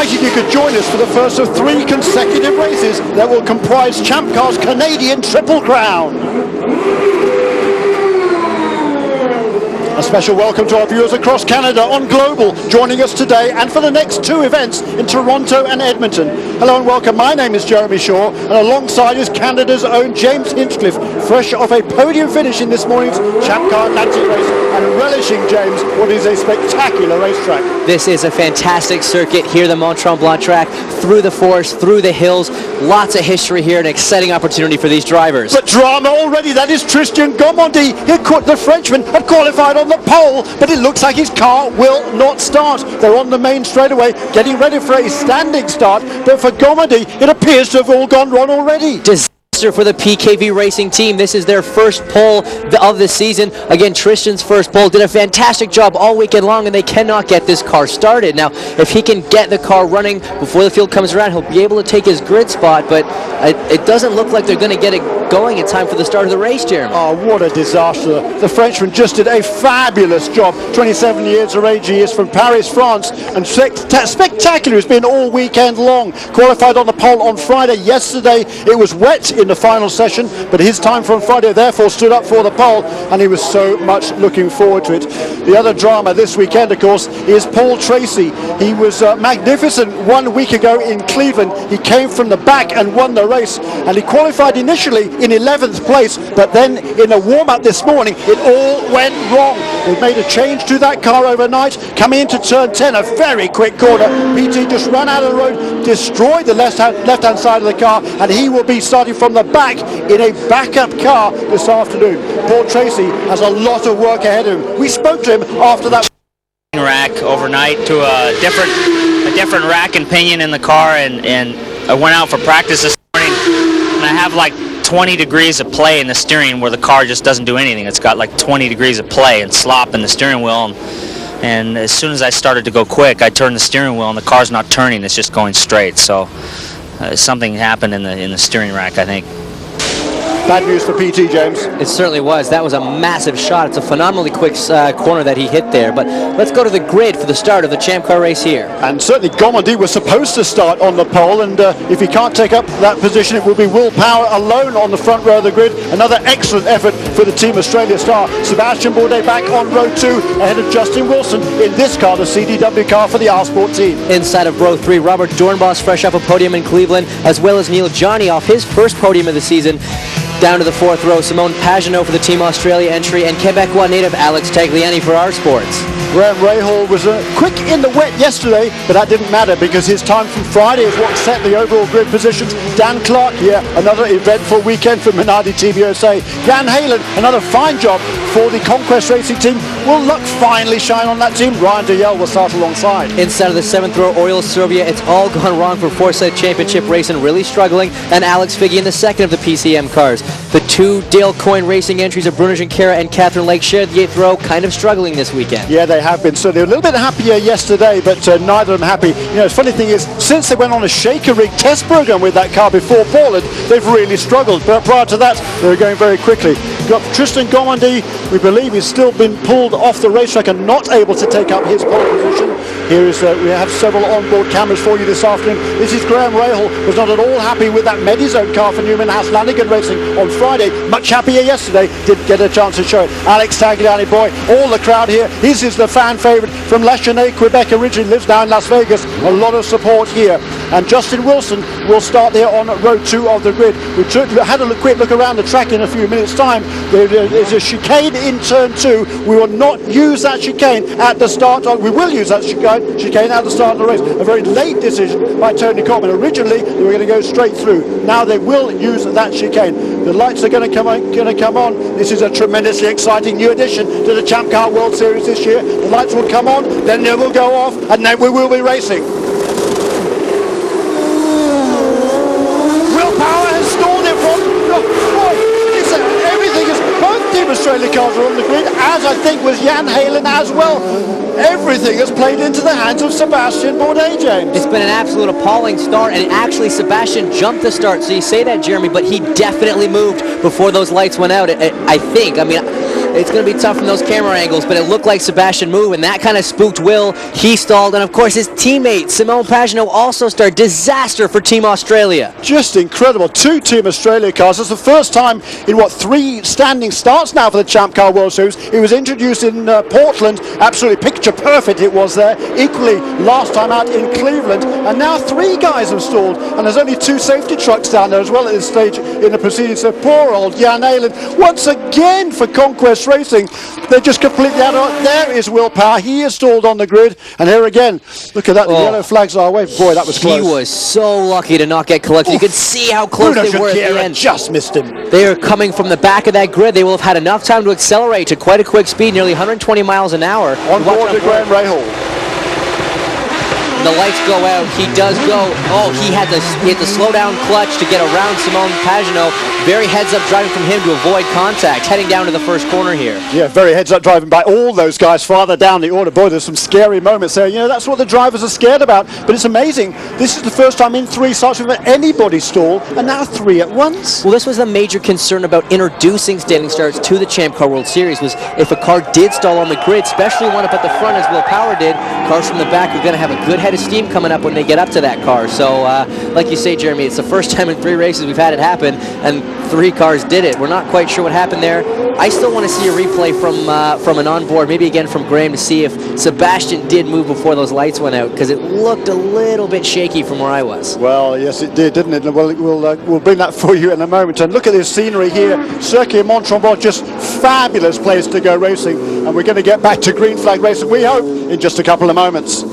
delighted you could join us for the first of 3 consecutive races that will comprise Champ Car's Canadian Triple Crown. A special welcome to our viewers across Canada on Global, joining us today and for the next 2 events in Toronto and Edmonton. Hello and welcome, my name is Jeremy Shaw, and alongside is Canada's own James Hinchcliffe, fresh off a podium finish in this morning's Champ Car Atlantic race, and relishing, James, what is a spectacular racetrack. This is a fantastic circuit here, the Mont-Tremblant track, through the forest, through the hills, lots of history here, an exciting opportunity for these drivers. But drama already, that is Tristan Gomondy. The Frenchman had qualified on the pole, but it looks like his car will not start. They're on the main straightaway, getting ready for a standing start, but for Gomondy, it appears to have all gone wrong already. For the PKV Racing team. This is their first pole of the season. Again, Tristan's first pole, did a fantastic job all weekend long, and they cannot get this car started. Now, if he can get the car running before the field comes around, he'll be able to take his grid spot, but it doesn't look like they're going to get it going in time for the start of the race, Jeremy. Oh, what a disaster. The Frenchman just did a fabulous job. 27 years of age he is, from Paris, France, and spectacular. It's been all weekend long. Qualified on the pole on Friday. Yesterday, it was wet in the final session, but his time from Friday therefore stood up for the pole, and he was so much looking forward to it. The other drama this weekend, of course, is Paul Tracy. He was magnificent 1 week ago in Cleveland. He came from the back and won the race, and he qualified initially in 11th place, but then in a warm-up this morning, it all went wrong. They made a change to that car overnight, coming into turn 10, a very quick corner. PT just ran out of the road, destroyed the left-hand side of the car, and he will be starting from the back in a backup car this afternoon. Paul Tracy has a lot of work ahead of him. We spoke to him after that rack overnight to a different rack and pinion in the car, and I went out for practice this morning, and I have like 20 degrees of play in the steering where the car just doesn't do anything. It's got like 20 degrees of play and slop in the steering wheel, and as soon as I started to go quick, I turned the steering wheel and the car's not turning, it's just going straight. So something happened in the steering rack, I think. Bad news for PT, James. It certainly was. That was a massive shot. It's a phenomenally quick corner that he hit there. But let's go to the grid for the start of the Champ Car race here. And certainly Gomondy was supposed to start on the pole, and if he can't take up that position, it will be Will Power alone on the front row of the grid. Another excellent effort for the Team Australia star. Sebastian Bourdais back on row 2 ahead of Justin Wilson in this car, the CDW car for the R Sport team. Inside of row 3, Robert Dornbos fresh off a podium in Cleveland, as well as Neil Johnny off his first podium of the season. Down to the 4th row, Simone Pagenaud for the Team Australia entry, and Quebecois native Alex Tagliani for R Sports. Graham Rahal was quick in the wet yesterday, but that didn't matter because his time from Friday is what set the overall grid positions. Dan Clark here, another eventful weekend for Minardi Team USA. Van Halen, another fine job for the Conquest Racing team. Will luck finally shine on that team? Ryan DeYell will start alongside. Inside of the 7th row, Oriol Serbia. It's all gone wrong for Forsyth Championship Racing, really struggling, and Alex Figge in the 2nd of the PCM cars. The 2 Dale Coyne Racing entries of Bruno Junqueira and Catherine Lake shared the 8th row, kind of struggling this weekend. Yeah, they have been. So they're a little bit happier yesterday, but neither of them happy. You know, the funny thing is, since they went on a shaker rig test program with that car before Portland, they've really struggled. But prior to that, they were going very quickly. Got Tristan Gomondy, we believe he's still been pulled off the racetrack and not able to take up his pole position. Here is, we have several onboard cameras for you this afternoon. This is Graham Rahal, was not at all happy with that Medizone car for Newman House Lanigan Racing on Friday. Much happier yesterday, didn't get a chance to show it. Alex Tagliani, boy, all the crowd here. His is the fan favourite from La Chênaie, Quebec, originally lives now in Las Vegas. A lot of support here. And Justin Wilson will start there on row 2 of the grid. We had a quick look around the track in a few minutes' time. There's a chicane in turn 2. We will not use that chicane at the start. We will use that chicane at the start of the race. A very late decision by Tony Coleman. Originally, they were going to go straight through. Now they will use that chicane. The lights are going to come on. This is a tremendously exciting new addition to the Champ Car World Series this year. The lights will come on, then they will go off, and then we will be racing. Team Australia cars are on the grid, as I think was Jan Halen as well. Everything has played into the hands of Sebastian Bourdais, James. It's been an absolute appalling start, and actually Sebastian jumped the start, so you say that, Jeremy, but he definitely moved before those lights went out, I think. I mean, it's going to be tough from those camera angles, but it looked like Sebastian moved, and that kind of spooked Will. He stalled, and of course his teammate, Simone Pagenaud, also started. Disaster for Team Australia. Just incredible. 2 Team Australia cars. It's the first time in, 3 standing starts now for the Champ Car World Series. It was introduced in Portland. Absolutely picture perfect it was there. Equally, last time out in Cleveland. And now 3 guys have stalled. And there's only 2 safety trucks down there as well at this stage in the proceedings. So poor old Jan Aylen, once again for Conquest Racing. They're just completely out of it. There is Will Power. He is stalled on the grid. And here again, look at that. The yellow flags are away. Boy, that was close. He was so lucky to not get collected. You could see how close Bruno they were at the Junqueira end. Just missed him. They are coming from the back of that grid. They will have had enough time to accelerate to quite a quick speed, nearly 120 miles an hour. On board to Graham Rahal. The lights go out. He does go. Oh, he had to slow down clutch to get around Simone Pagenaud. Very heads-up driving from him to avoid contact, heading down to the first corner here. Yeah, very heads-up driving by all those guys farther down the order. Boy, there's some scary moments there. You know, that's what the drivers are scared about. But it's amazing. This is the first time in 3 starts we've had anybody stall, and now 3 at once. Well, this was a major concern about introducing standing starts to the Champ Car World Series, was if a car did stall on the grid, especially one up at the front as Will Power did, cars from the back are going to have a good head of steam coming up when they get up to that car. So, like you say, Jeremy, it's the first time in 3 races we've had it happen, and 3 cars did it. We're not quite sure what happened there. I still want to see a replay from an onboard, maybe again from Graham, to see if Sebastian did move before those lights went out, because it looked a little bit shaky from where I was. Well, yes, it did, didn't it? Well, we'll bring that for you in a moment. And look at this scenery here. Circuit Mont-Tremblant, just fabulous place to go racing. And we're going to get back to green flag racing, we hope, in just a couple of moments.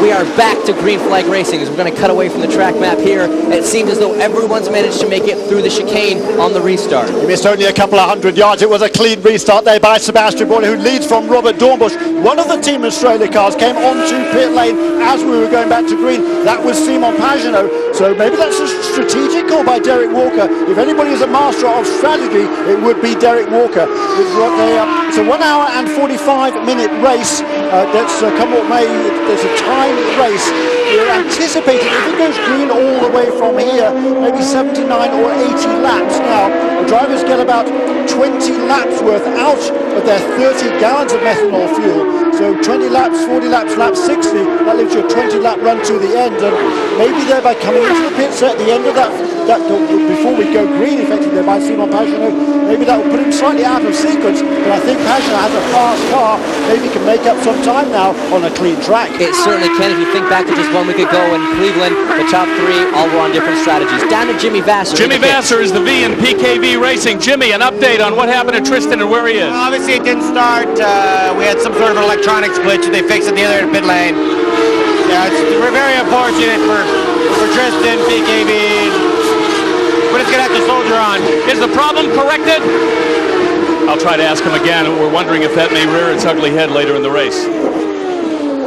We are back to green flag racing as we're going to cut away from the track map here. It seems as though everyone's managed to make it through the chicane on the restart. He missed only a couple of 100 yards. It was a clean restart there by Sebastian Bourne, who leads from Robert Dornbusch. One of the Team Australia cars came onto pit lane as we were going back to green. That was Simon Pagenaud. So maybe that's a strategic call by Derek Walker. If anybody is a master of strategy, it would be Derek Walker. It's a 1 hour and 45-minute race. That's come what may. There's a time race. We're anticipating, if it goes green all the way from here, maybe 79 or 80 laps. Now, the drivers get about 20 laps worth out of their 30 gallons of methanol fuel. So 20 laps, 40 laps, lap 60, that leaves you a 20-lap run to the end. And maybe thereby coming into the pits at the end of that before we go green, effectively, there by Simon Pagenaud, maybe that will put him slightly out of sequence. But I think Pagenaud has a fast car, maybe can make up some time now on a clean track. It certainly can. If you think back to just 1 week ago in Cleveland, the top 3 all were on different strategies. Down to Jimmy Vasser. Jimmy Vasser is the V in PKV Racing. Jimmy, an update on what happened to Tristan and where he is. Obviously, it didn't start. We had some sort of an electronics glitch, and they fixed it the other pit lane. Yeah, we're very unfortunate for Tristan, PKV, but it's going to have to soldier on. Is the problem corrected? I'll try to ask him again. We're wondering if that may rear its ugly head later in the race.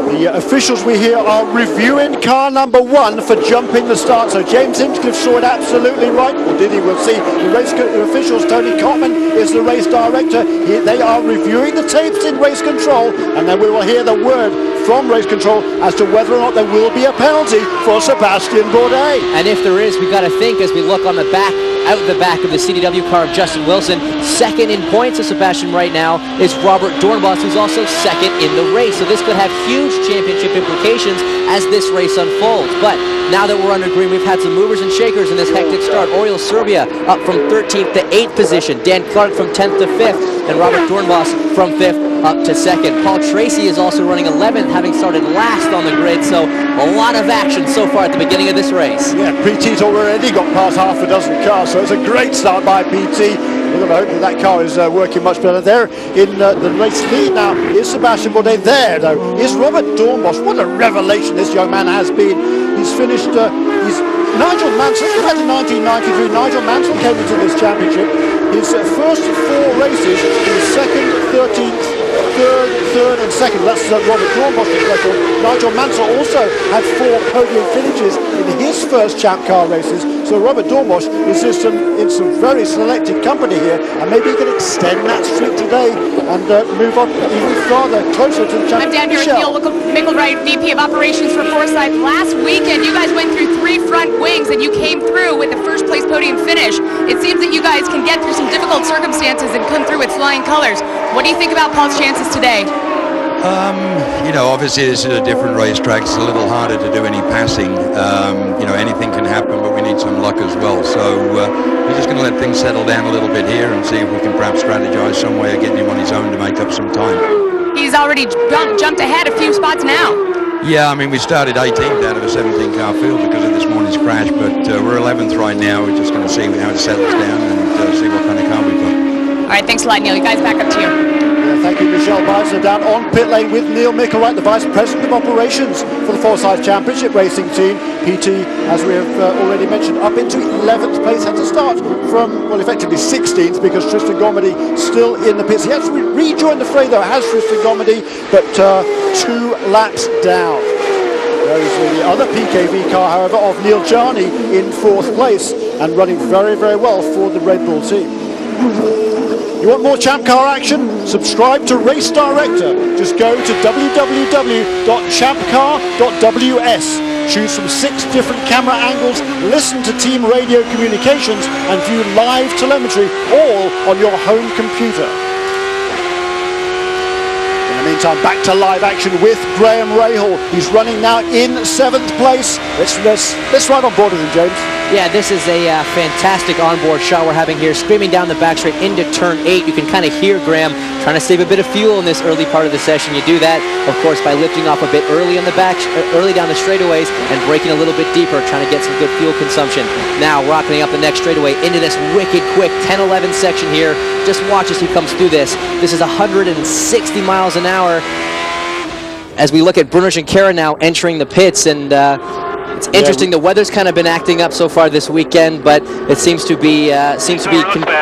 The officials we hear are reviewing car number 1 for jumping the start. So James Hinchcliffe saw it absolutely right. Or did he? We'll see. The race officials, Tony Cotman is the race director. They are reviewing the tapes in race control, and then we will hear the word from race control as to whether or not there will be a penalty for Sebastian Bourdais. And if there is, we've got to think as we look on the back, out the back of the CDW car of Justin Wilson. Second in points of Sebastian right now is Robert Dornbusch, who's also second in the race. So this could have huge championship implications as this race unfolds. But now that we're under green, we've had some movers and shakers in this hectic start. Oriol Serbia up from 13th to 8th position. Dan Clark from 10th to 5th. And Robert Dornbusch from 5th up to 2nd. Paul Tracy is also running 11th, having started last on the grid. So a lot of action so far at the beginning of this race. Yeah, PT's already got past half a dozen cars, so it's a great start by PT. We're going to hope that car is working much better. There in the race lead now is Sebastian Bourdais. There, though, is Robert Dornbusch. What a revelation this young man has been. He's finished, he's Nigel Mansell, back to 1993. Nigel Mansell came into this championship. His first 4 races, he was 2nd, 13th, 3rd and 2nd. That's Robert Dornbusch's record. Nigel Mansell also had 4 podium finishes in his first Champ Car races. So Robert Dormosh is just in some very selected company here, and maybe he can extend that streak today and move on even farther, closer to the Champ. I'm down here with Neil Mickelwright, VP of Operations for Forsyth. Last weekend, you guys went through 3 front wings, and you came through with the first place podium finish. It seems that you guys can get through some difficult circumstances and come through with flying colors. What do you think about Paul's chances today? Obviously this is a different racetrack. It's a little harder to do any passing. Anything can happen, but we need some luck as well. So we're just going to let things settle down a little bit here and see if we can perhaps strategize some way of getting him on his own to make up some time. He's already jumped ahead a few spots now. Yeah, I mean, we started 18th out of a 17-car field because of this morning's crash, but we're 11th right now. We're just going to see how it settles down and see what kind of car we've got. All right, thanks a lot, Neil. You guys back up to you. Thank you, Michelle Beisler, down on pit lane with Neil Mickelwright, the Vice President of Operations for the Forsyth Championship Racing Team. PT, as we have already mentioned, up into 11th place. Had to start from, well, effectively 16th because Tristan Gormady still in the pits. He has rejoined the fray, though, has Tristan Gormady, but 2 laps down. There is the other PKV car, however, of Neil Jarney in 4th place and running very, very well for the Red Bull team. You want more Champ Car action? Subscribe to Race Director. Just go to www.champcar.ws. Choose from 6 different camera angles, listen to team radio communications, and view live telemetry, all on your home computer. In the meantime, back to live action with Graham Rahal. He's running now in 7th place. Let's ride on board with him, James. Yeah, this is a fantastic onboard shot we're having here, screaming down the back straight into turn 8. You can kind of hear Graham trying to save a bit of fuel in this early part of the session. You do that, of course, by lifting off a bit early on the back, early down the straightaways, and braking a little bit deeper, trying to get some good fuel consumption. Now rocketing up the next straightaway into this wicked quick 10-11 section here. Just watch as he comes through this. This is 160 miles an hour. As we look at Bruno Junqueira now entering the pits, and it's interesting. The weather's kind of been acting up so far this weekend, but it seems to be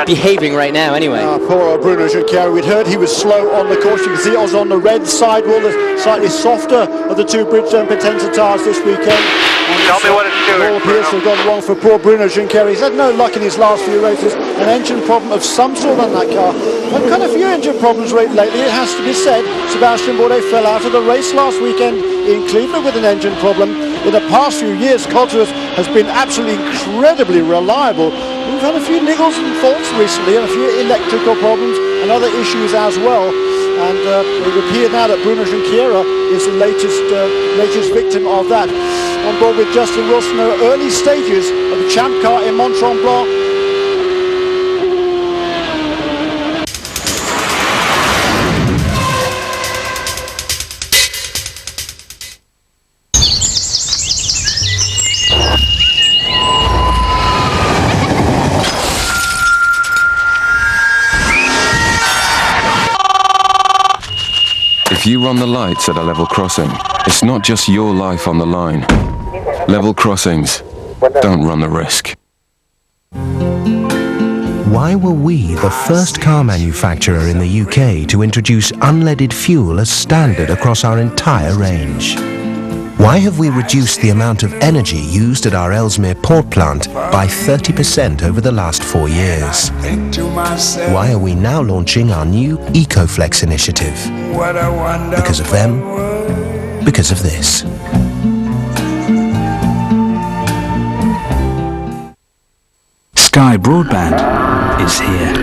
behaving right now. Anyway, poor Bruno Junqueira. We'd heard he was slow on the course. You can see it was on the red sidewall, the slightly softer of the 2 Bridgestone Potenza tires this weekend. Tell me what it's doing. All appears to have gone wrong for poor Bruno Junqueira. He's had no luck in his last few races. An engine problem of some sort on that car. I've had a few engine problems lately, it has to be said. Sebastian Bourdais fell out of the race last weekend in Cleveland with an engine problem. In the past few years, Cosworth has been absolutely incredibly reliable. We've had a few niggles and faults recently, and a few electrical problems and other issues as well. And it would appear now that Bruno Junqueira is the latest victim of that. On board with Justin Wilson, the early stages of the Champ Car in Mont-Tremblant. If you run the lights at a level crossing, it's not just your life on the line. Level crossings, don't run the risk. Why were we the first car manufacturer in the UK to introduce unleaded fuel as standard across our entire range? Why have we reduced the amount of energy used at our Ellesmere port plant by 30% over the last 4 years? Why are we now launching our new EcoFlex initiative? Because of them, because of this. Sky Broadband is here.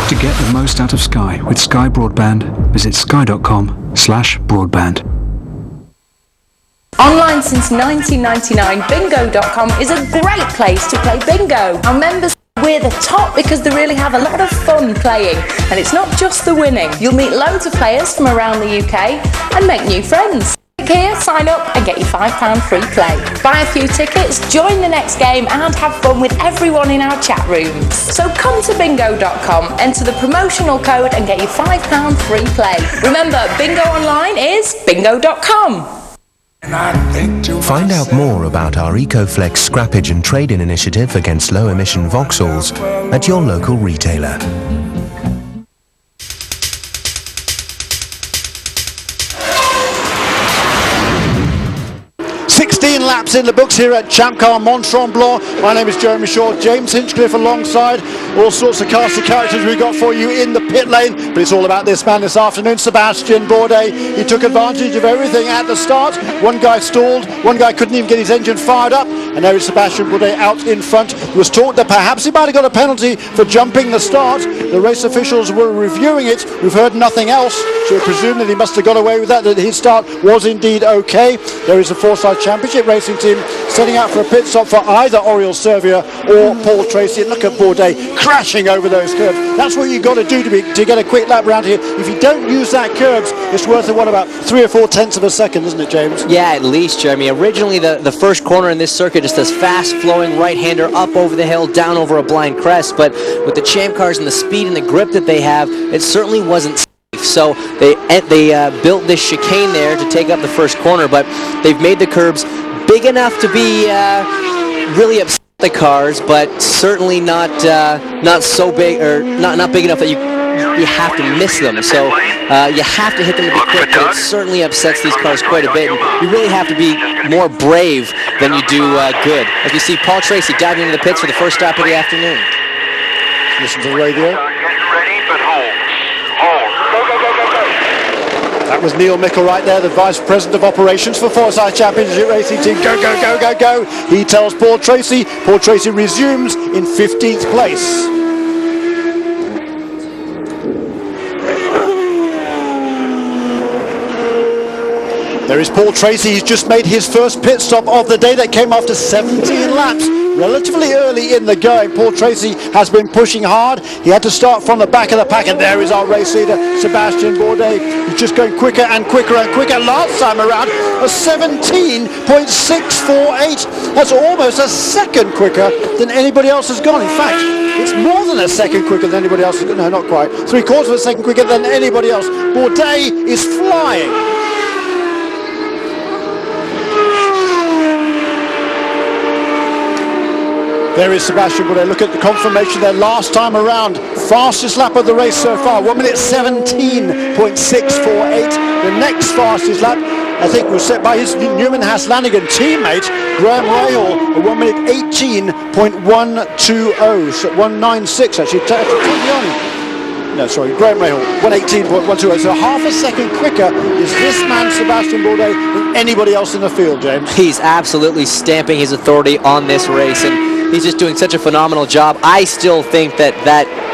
To get the most out of Sky with Sky Broadband, visit sky.com/broadband. Online since 1999, bingo.com is a great place to play bingo. Our members, we're the top because they really have a lot of fun playing. And it's not just the winning. You'll meet loads of players from around the UK and make new friends. Here, sign up and get your £5 free play. Buy a few tickets, join the next game and have fun with everyone in our chat rooms. So come to bingo.com, enter the promotional code and get your £5 free play. Remember, bingo online is bingo.com. Find out more about our EcoFlex scrappage and trade-in initiative against low-emission Vauxhalls at your local retailer. 16 laps in the books here at Champ Car Mont-Tremblant. My name is Jeremy Shaw, James Hinchcliffe alongside. All sorts of cast of characters we've got for you in the pit lane, but it's all about this man this afternoon, Sebastian Bourdais. He took advantage of everything at the start. One guy stalled, one guy couldn't even get his engine fired up, and there is Sebastian Bourdais out in front. He was talked that perhaps he might have got a penalty for jumping the start. The race officials were reviewing it. We've heard nothing else, so we presume that he must have got away with that his start was indeed okay. There is a Forsyth Championship racing team setting out for a pit stop for either Oriol Servia or Paul Tracy. And look at Bourdais crashing over those curbs. That's what you've got to do to get a quick lap round here. If you don't use that curbs, it's worth about 3 or 4 tenths of a second, isn't it, James? Yeah, at least, Jeremy. Originally, the first corner in this circuit just this fast-flowing right-hander up over the hill, down over a blind crest. But with the Champ cars and the speed and the grip that they have, it certainly wasn't safe. So they built this chicane there to take up the first corner, but they've made the curbs big enough to be really upset the cars, but certainly not so big, or not big enough that you have to miss them. So you have to hit them to be quick, but it certainly upsets these cars quite a bit. And you really have to be more brave than you do good. As we see Paul Tracy diving into the pits for the first stop of the afternoon. Listen to the radio. That was Neil Mickle right there, the Vice President of Operations for Forsyth Championship Racing Team. Go, go, go, go, go. He tells Paul Tracy. Paul Tracy resumes in 15th place. There is Paul Tracy. He's just made his first pit stop of the day. That came after 17 laps. Relatively early in the going. Paul Tracy has been pushing hard. He had to start from the back of the pack, and there is our race leader, Sebastian Bourdais. He's just going quicker and quicker and quicker. Last time around, a 17.648. That's almost a second quicker than anybody else has gone. In fact, it's more than a second quicker than anybody else has gone. No, not quite. 3/4 of a second quicker than anybody else. Bourdais is flying. There is Sebastian Bourdais. Look at the confirmation there last time around. Fastest lap of the race so far, 1 minute 17.648. The next fastest lap, I think, was set by his Newman Haas Lanigan teammate, Graham Rahal, at 1 minute 18.120. So 196 actually. No, sorry, Graham Rahal, 118.120. So half a second quicker is this man, Sebastian Bourdais, than anybody else in the field, James. He's absolutely stamping his authority on this race, and he's just doing such a phenomenal job. I still think that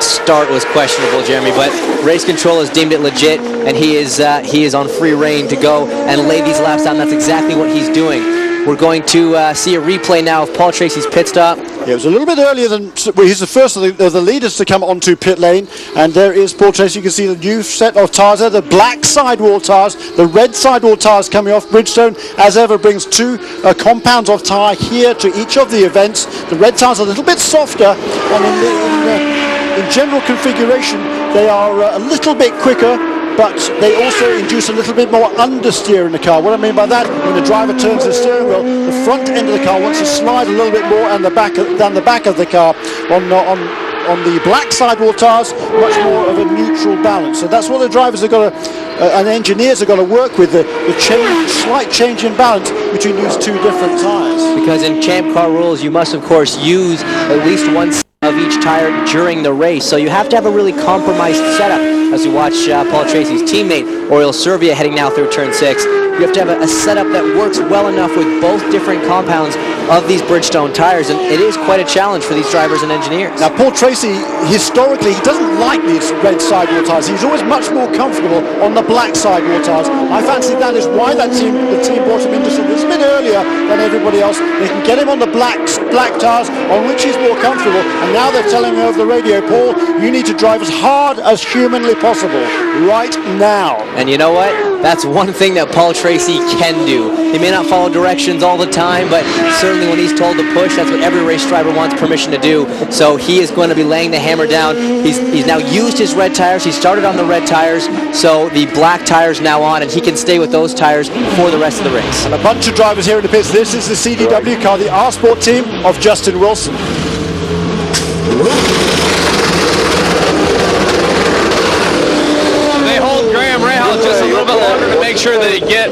start was questionable, Jeremy, but race control has deemed it legit, and he is on free reign to go and lay these laps down. That's exactly what he's doing. We're going to see a replay now of Paul Tracy's pit stop. Yeah, it was a little bit earlier than, well, he's the first of the leaders to come onto pit lane, and there is Paul Tracy. You can see the new set of tyres there, the black sidewall tyres, the red sidewall tyres coming off. Bridgestone, as ever, brings 2 compounds of tyre here to each of the events. The red tyres are a little bit softer, and in general configuration, they are a little bit quicker, but they also induce a little bit more understeer in the car. What I mean by that, when the driver turns the steering wheel, the front end of the car wants to slide a little bit more than the back of the car. On the black sidewall tyres, much more of a neutral balance. So that's what the drivers have got to, and engineers have got to work with, the slight change in balance between these 2 different tyres. Because in Champ Car rules, you must, of course, use at least one of each tire during the race. So you have to have a really compromised setup. As we watch Paul Tracy's teammate, Oriol Servia, heading now through turn 6. You have to have a setup that works well enough with both different compounds of these Bridgestone tires, and it is quite a challenge for these drivers and engineers. Now, Paul Tracy, historically, he doesn't like these red sidewall tyres. He's always much more comfortable on the black sidewall tyres. I fancy that is why the team brought him in just a little bit earlier than everybody else. They can get him on the black tyres, on which he's more comfortable, and now they're telling him over the radio, Paul, you need to drive as hard as humanly possible right now. And you know what? that's one thing that Paul Tracy can do. He may not follow directions all the time, but certainly when he's told to push, that's what every race driver wants permission to do. So he is going to be laying the hammer down. He's now used his red tires. He started on the red tires, so the black tires now on, and he can stay with those tires for the rest of the race. And a bunch of drivers here in the pits. This is the CDW car, the R-Sport team of Justin Wilson. Just a little bit longer to make sure that he get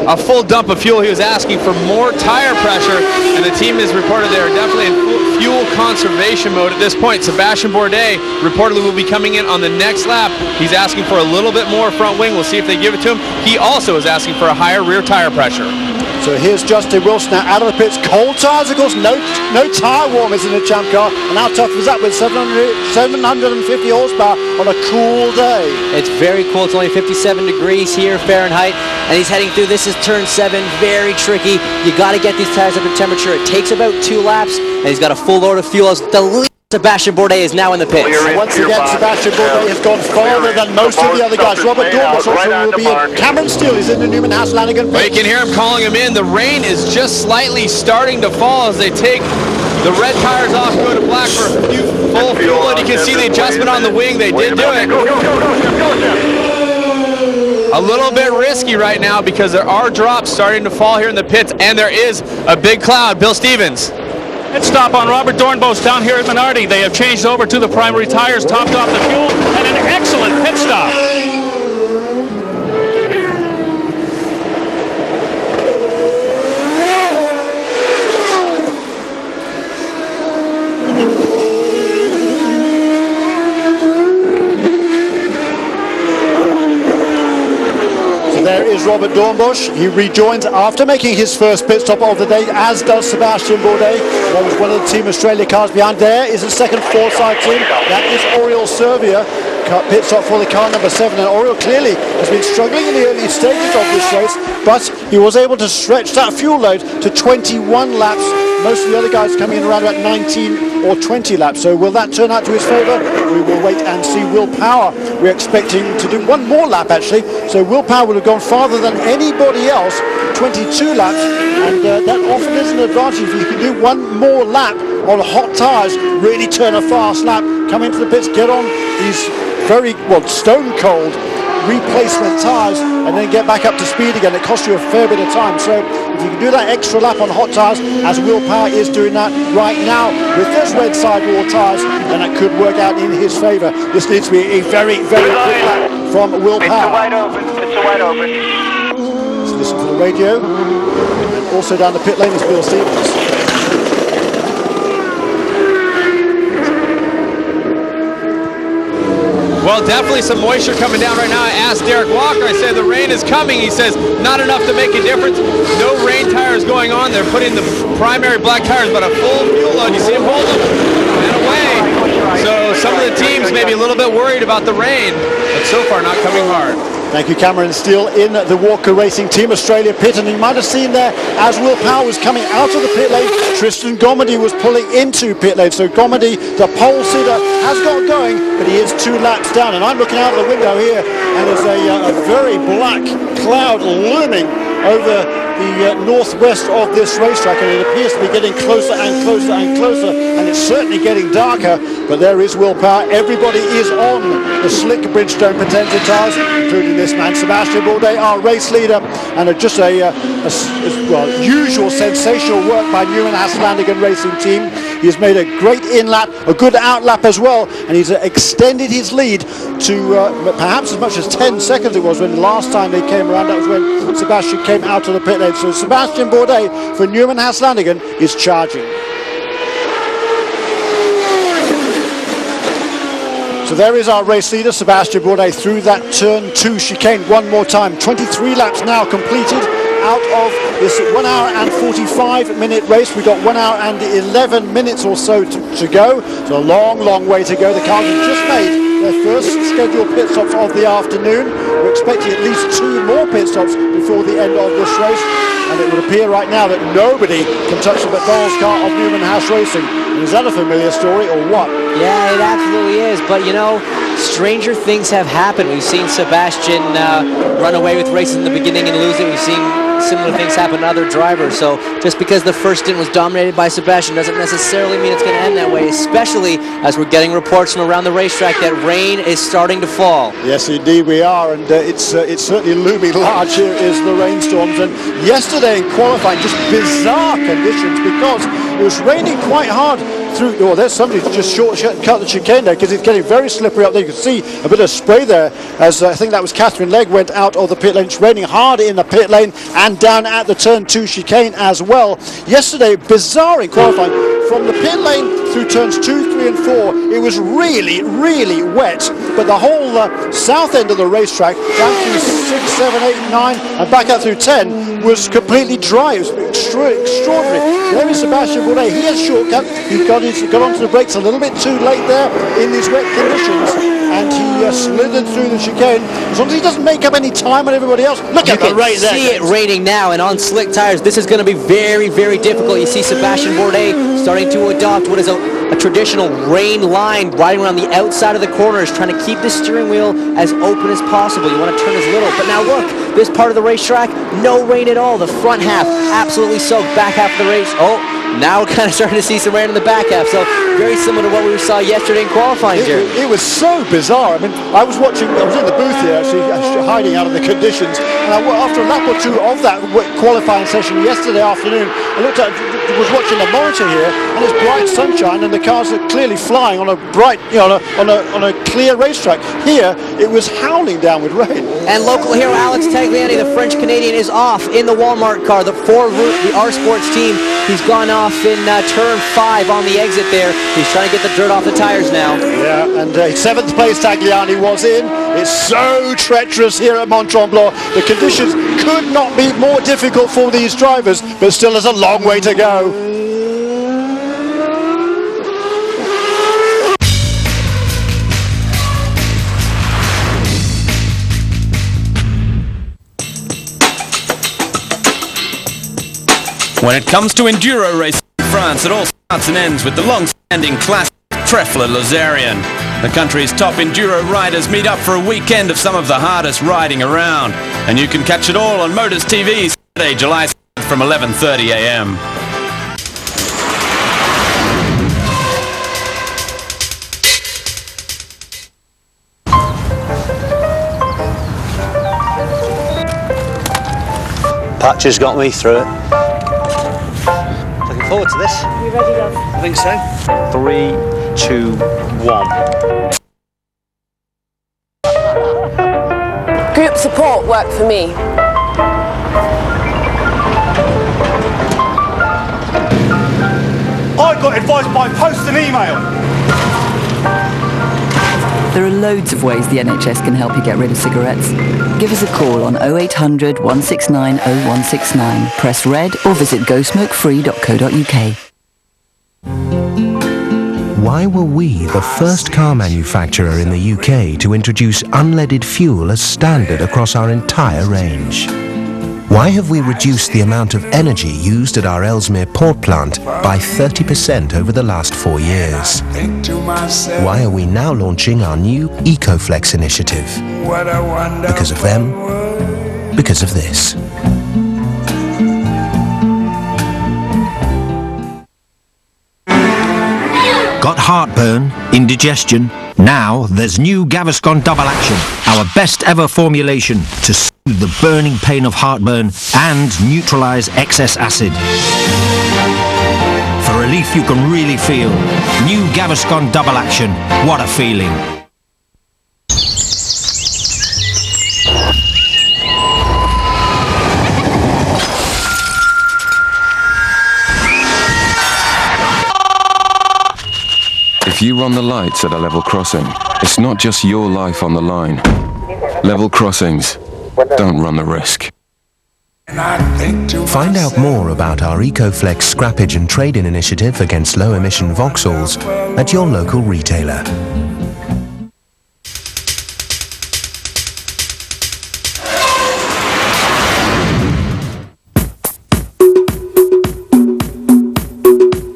a full dump of fuel. He was asking for more tire pressure, and the team has reported they are definitely in fuel conservation mode at this point. Sebastian Bourdais reportedly will be coming in on the next lap. He's asking for a little bit more front wing. We'll see if they give it to him. He also is asking for a higher rear tire pressure. So here's Justin Wilson now out of the pits. Cold tires, of course, no tire warmers in the Champ car. And how tough is that with 750 horsepower on a cool day? It's very cool. It's only 57 degrees here Fahrenheit, and he's heading through. This is turn 7, very tricky. You got to get these tires up to temperature. It takes about 2 laps, and he's got a full load of fuel as the lead. Sebastian Bourdais is now in the pits. Once again, Sebastian Bourdais has gone farther than most of the other guys. Robert Dormus also will be in. Cameron Steele is in the Newman Haas Lanigan pits. Well, you can hear him calling him in. The rain is just slightly starting to fall as they take the red tires off, go to black for full fuel, and you can see the adjustment on the wing. They did do it. A little bit risky right now because there are drops starting to fall here in the pits, and there is a big cloud. Bill Stevens. Pit stop on Robert Dornbos down here at Minardi. They have changed over to the primary tires, topped off the fuel, and an excellent pit stop. There is Robert Dornbusch. He rejoins after making his first pit stop of the day, as does Sebastian Bourdais. That was one of the Team Australia cars behind. There is the second Forsyth team. That is Oriol Servia. Pit stop for the car number 7, and Oriol clearly has been struggling in the early stages of this race, but he was able to stretch that fuel load to 21 laps. Most of the other guys coming in around about 19 or 20 laps. So will that turn out to his favour? We will wait and see. Will Power, we're expecting to do one more lap actually. So Will Power will have gone farther than anybody else, 22 laps, and that often is an advantage. If you can do one more lap on hot tyres, really turn a fast lap, come into the pits, get on these very, stone cold replacement tyres, and then get back up to speed again. It costs you a fair bit of time. So if you can do that extra lap on hot tyres, as Will Power is doing that right now with those red sidewall tyres, then that could work out in his favour. This needs to be a very, very quick lap from Will Power. Wide open. It's wide open. Let's listen to the radio. And also down the pit lane is Bill Stevens. Well, definitely some moisture coming down right now. I asked Derek Walker, I said the rain is coming. He says not enough to make a difference. No rain tires going on. They're putting the primary black tires, but a full fuel load. You see him hold them and away. So some of the teams may be a little bit worried about the rain, but so far not coming hard. Thank you, Cameron Steele in the Walker Racing Team Australia pit, and you might have seen there as Will Power was coming out of the pit lane, Tristan Gomedy was pulling into pit lane. So Gomedy, the pole sitter, has got going, but he is 2 laps down. And I'm looking out of the window here, and there's a very black cloud looming over the northwest of this racetrack, and it appears to be getting closer and closer and closer, and it's certainly getting darker. But there is Will Power. Everybody is on the slick Bridgestone Potenza tyres, including this man, Sebastian Bourdais, our race leader, and just usual sensational work by Newman Haas Lanigan Racing Team. He's made a great in-lap, a good out-lap as well, and he's extended his lead to perhaps as much as 10 seconds it was when the last time they came around. That was when Sebastian came out of the pit lane. So Sebastian Bourdais for Newman Haas Lanigan is charging. So there is our race leader, Sebastian Bourdais, through that turn 2 chicane one more time. 23 laps now completed out of this 1 hour and 45 minute race. We've got 1 hour and 11 minutes or so to go. So a long, long way to go. The cars have just made their first scheduled pit stops of the afternoon. We're expecting at least 2 more pit stops before the end of this race. And it would appear right now that nobody can touch the McDonald's car of Newman Haas Racing. Is that a familiar story or what? Yeah, it absolutely is. But you know, stranger things have happened. We've seen Sebastian run away with races in the beginning and lose it. We've seen similar things happen to other drivers. So just because the first stint was dominated by Sebastian doesn't necessarily mean it's going to end that way, especially as we're getting reports from around the racetrack that rain is starting to fall. Yes, indeed we are, and it's certainly looming large. Here is the rainstorms, and yesterday in qualifying, just bizarre conditions because it was raining quite hard through. Oh, there's somebody just cut the chicane there because it's getting very slippery up there. You can see a bit of spray there as I think that was Catherine Legg went out of the pit lane. It's raining hard in the pit lane and down at the turn 2 chicane as well. Yesterday, bizarre in qualifying. From the pit lane through turns 2, 3 and 4, it was really, really wet, but the whole south end of the racetrack, down through 6, 7, 8, 9 and back out through 10, was completely dry. It was extraordinary. There is Sebastian Bourdais. He has shortcut. He got onto the brakes a little bit too late there in these wet conditions, and he slithered through the chicane. As long as he doesn't make up any time on everybody else. Look at the rain there. You can see it raining now, and on slick tires, this is going to be very, very difficult. You see Sebastian Bourdais starting to adopt what is a traditional rain line, riding around the outside of the corners, trying to keep the steering wheel as open as possible. You want to turn as little. But now look, this part of the racetrack, no rain at all. The front half absolutely soaked. Back half of the race, now we're kind of starting to see some rain in the back half. So very similar to what we saw yesterday in qualifying, Jerry. It was so bizarre. I mean, I was in the booth here actually hiding out of the conditions, and after a lap or two of that qualifying session yesterday afternoon, I was watching the monitor here, and it's bright sunshine, and the cars are clearly flying on a bright, on a clear racetrack. Here, it was howling down with rain. And local hero Alex Tagliani, the French-Canadian, is off in the Walmart car, the R Sports team. He's gone off in turn 5 on the exit there. He's trying to get the dirt off the tires now. Yeah, and 7th place Tagliani was in. It's so treacherous here at Mont-Tremblant. The conditions could not be more difficult for these drivers, but still there's a long way to go. When it comes to enduro racing in France, it all starts and ends with the long-standing classic Trèfle Lozérian. The country's top enduro riders meet up for a weekend of some of the hardest riding around. And you can catch it all on Motors TV Saturday, July 7th from 11:30 a.m. Patch has got me through it. Looking forward to this. You ready, love? I think so. 3, 2, 1. Group support worked for me. I got advice by post and email. There are loads of ways the NHS can help you get rid of cigarettes. Give us a call on 0800 169 0169, press red or visit gosmokefree.co.uk. Why were we the first car manufacturer in the UK to introduce unleaded fuel as standard across our entire range? Why have we reduced the amount of energy used at our Ellesmere port plant by 30% over the last 4 years? Why are we now launching our new EcoFlex initiative? Because of them, because of this. Got heartburn, indigestion? Now there's new Gaviscon Double Action, our best ever formulation to soothe the burning pain of heartburn and neutralize excess acid. For relief you can really feel. New Gaviscon Double Action, what a feeling. If you run the lights at a level crossing, it's not just your life on the line. Level crossings, don't run the risk. Find out more about our EcoFlex scrappage and trade-in initiative against low-emission Vauxhalls at your local retailer.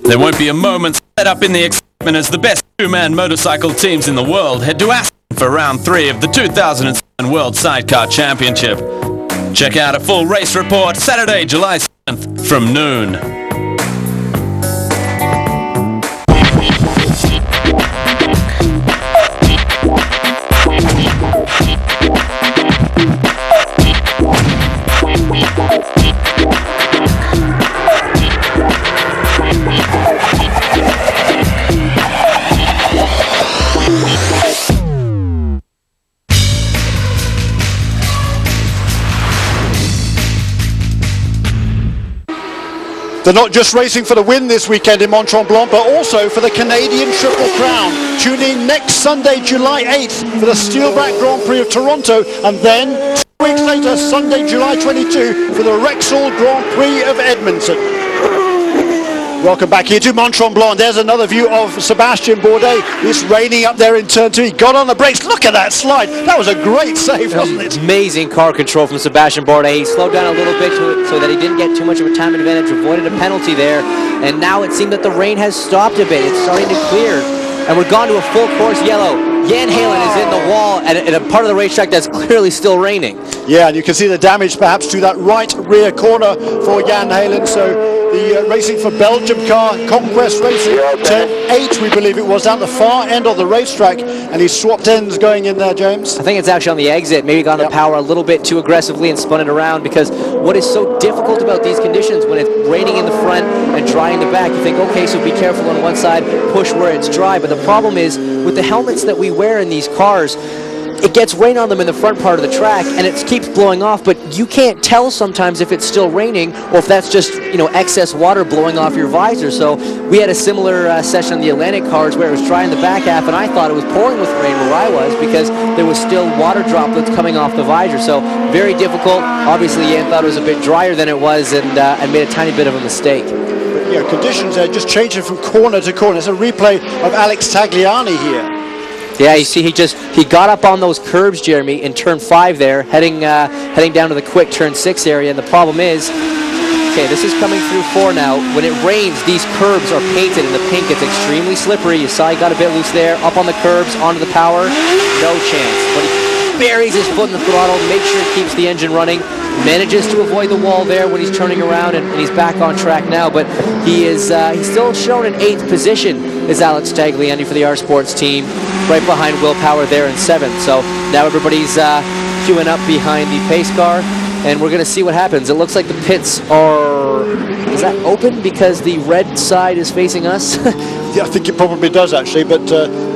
There won't be a moment set up in the excitement as the best two-man motorcycle teams in the world head to Aston for round 3 of the 2007 World Sidecar Championship. Check out a full race report Saturday, July 7th from noon. They're not just racing for the win this weekend in Mont-Tremblant, but also for the Canadian Triple Crown. Tune in next Sunday, July 8th for the Steelback Grand Prix of Toronto, and then 2 weeks later, Sunday, July 22, for the Rexall Grand Prix of Edmonton. Welcome back here to Mont-Tremblant. There's another view of Sébastien Bourdais. It's raining up there in turn 2. He got on the brakes. Look at that slide. That was a great save, wasn't it? Amazing car control from Sébastien Bourdais. He slowed down a little bit so that he didn't get too much of a time advantage, avoided a penalty there. And now it seemed that the rain has stopped a bit. It's starting to clear. And we're gone to a full course yellow. Jan Halen is in the wall at a part of the racetrack that's clearly still raining. Yeah, and you can see the damage perhaps to that right rear corner for Jan Halen. So the racing for Belgium car, Conquest Racing, turn 8 we believe it was, down the far end of the racetrack, and he swapped ends going in there, James. I think it's actually on the exit, maybe got on the power a little bit too aggressively and spun it around, because what is so difficult about these conditions when it's raining in the front and dry in the back, you think, okay, so be careful on one side, push where it's dry, but the problem is with the helmets that we wear in these cars, it gets rain on them in the front part of the track and it keeps blowing off, but you can't tell sometimes if it's still raining or if that's just, you know, excess water blowing off your visor. So we had a similar session on the Atlantic cars where it was dry in the back half, and I thought it was pouring with rain where I was because there was still water droplets coming off the visor. So very difficult. Obviously Jan thought it was a bit drier than it was and made a tiny bit of a mistake. But, you know, conditions there just changing from corner to corner. It's a replay of Alex Tagliani here. Yeah, you see, he got up on those curbs, Jeremy, in turn 5 there, heading down to the quick turn 6 area. And the problem is, okay, this is coming through 4 now. When it rains, these curbs are painted, and the paint gets extremely slippery. You saw he got a bit loose there, up on the curbs, onto the power, no chance. But he buries his foot in the throttle, makes sure he keeps the engine running, manages to avoid the wall there when he's turning around, and he's back on track now. But he's still shown in 8th position is Alex Tagliani for the R Sports team, right behind Will Power there in 7th. So now everybody's queuing up behind the pace car, and we're going to see what happens. It looks like the pits are, is that open because the red side is facing us? Yeah, I think it probably does actually, but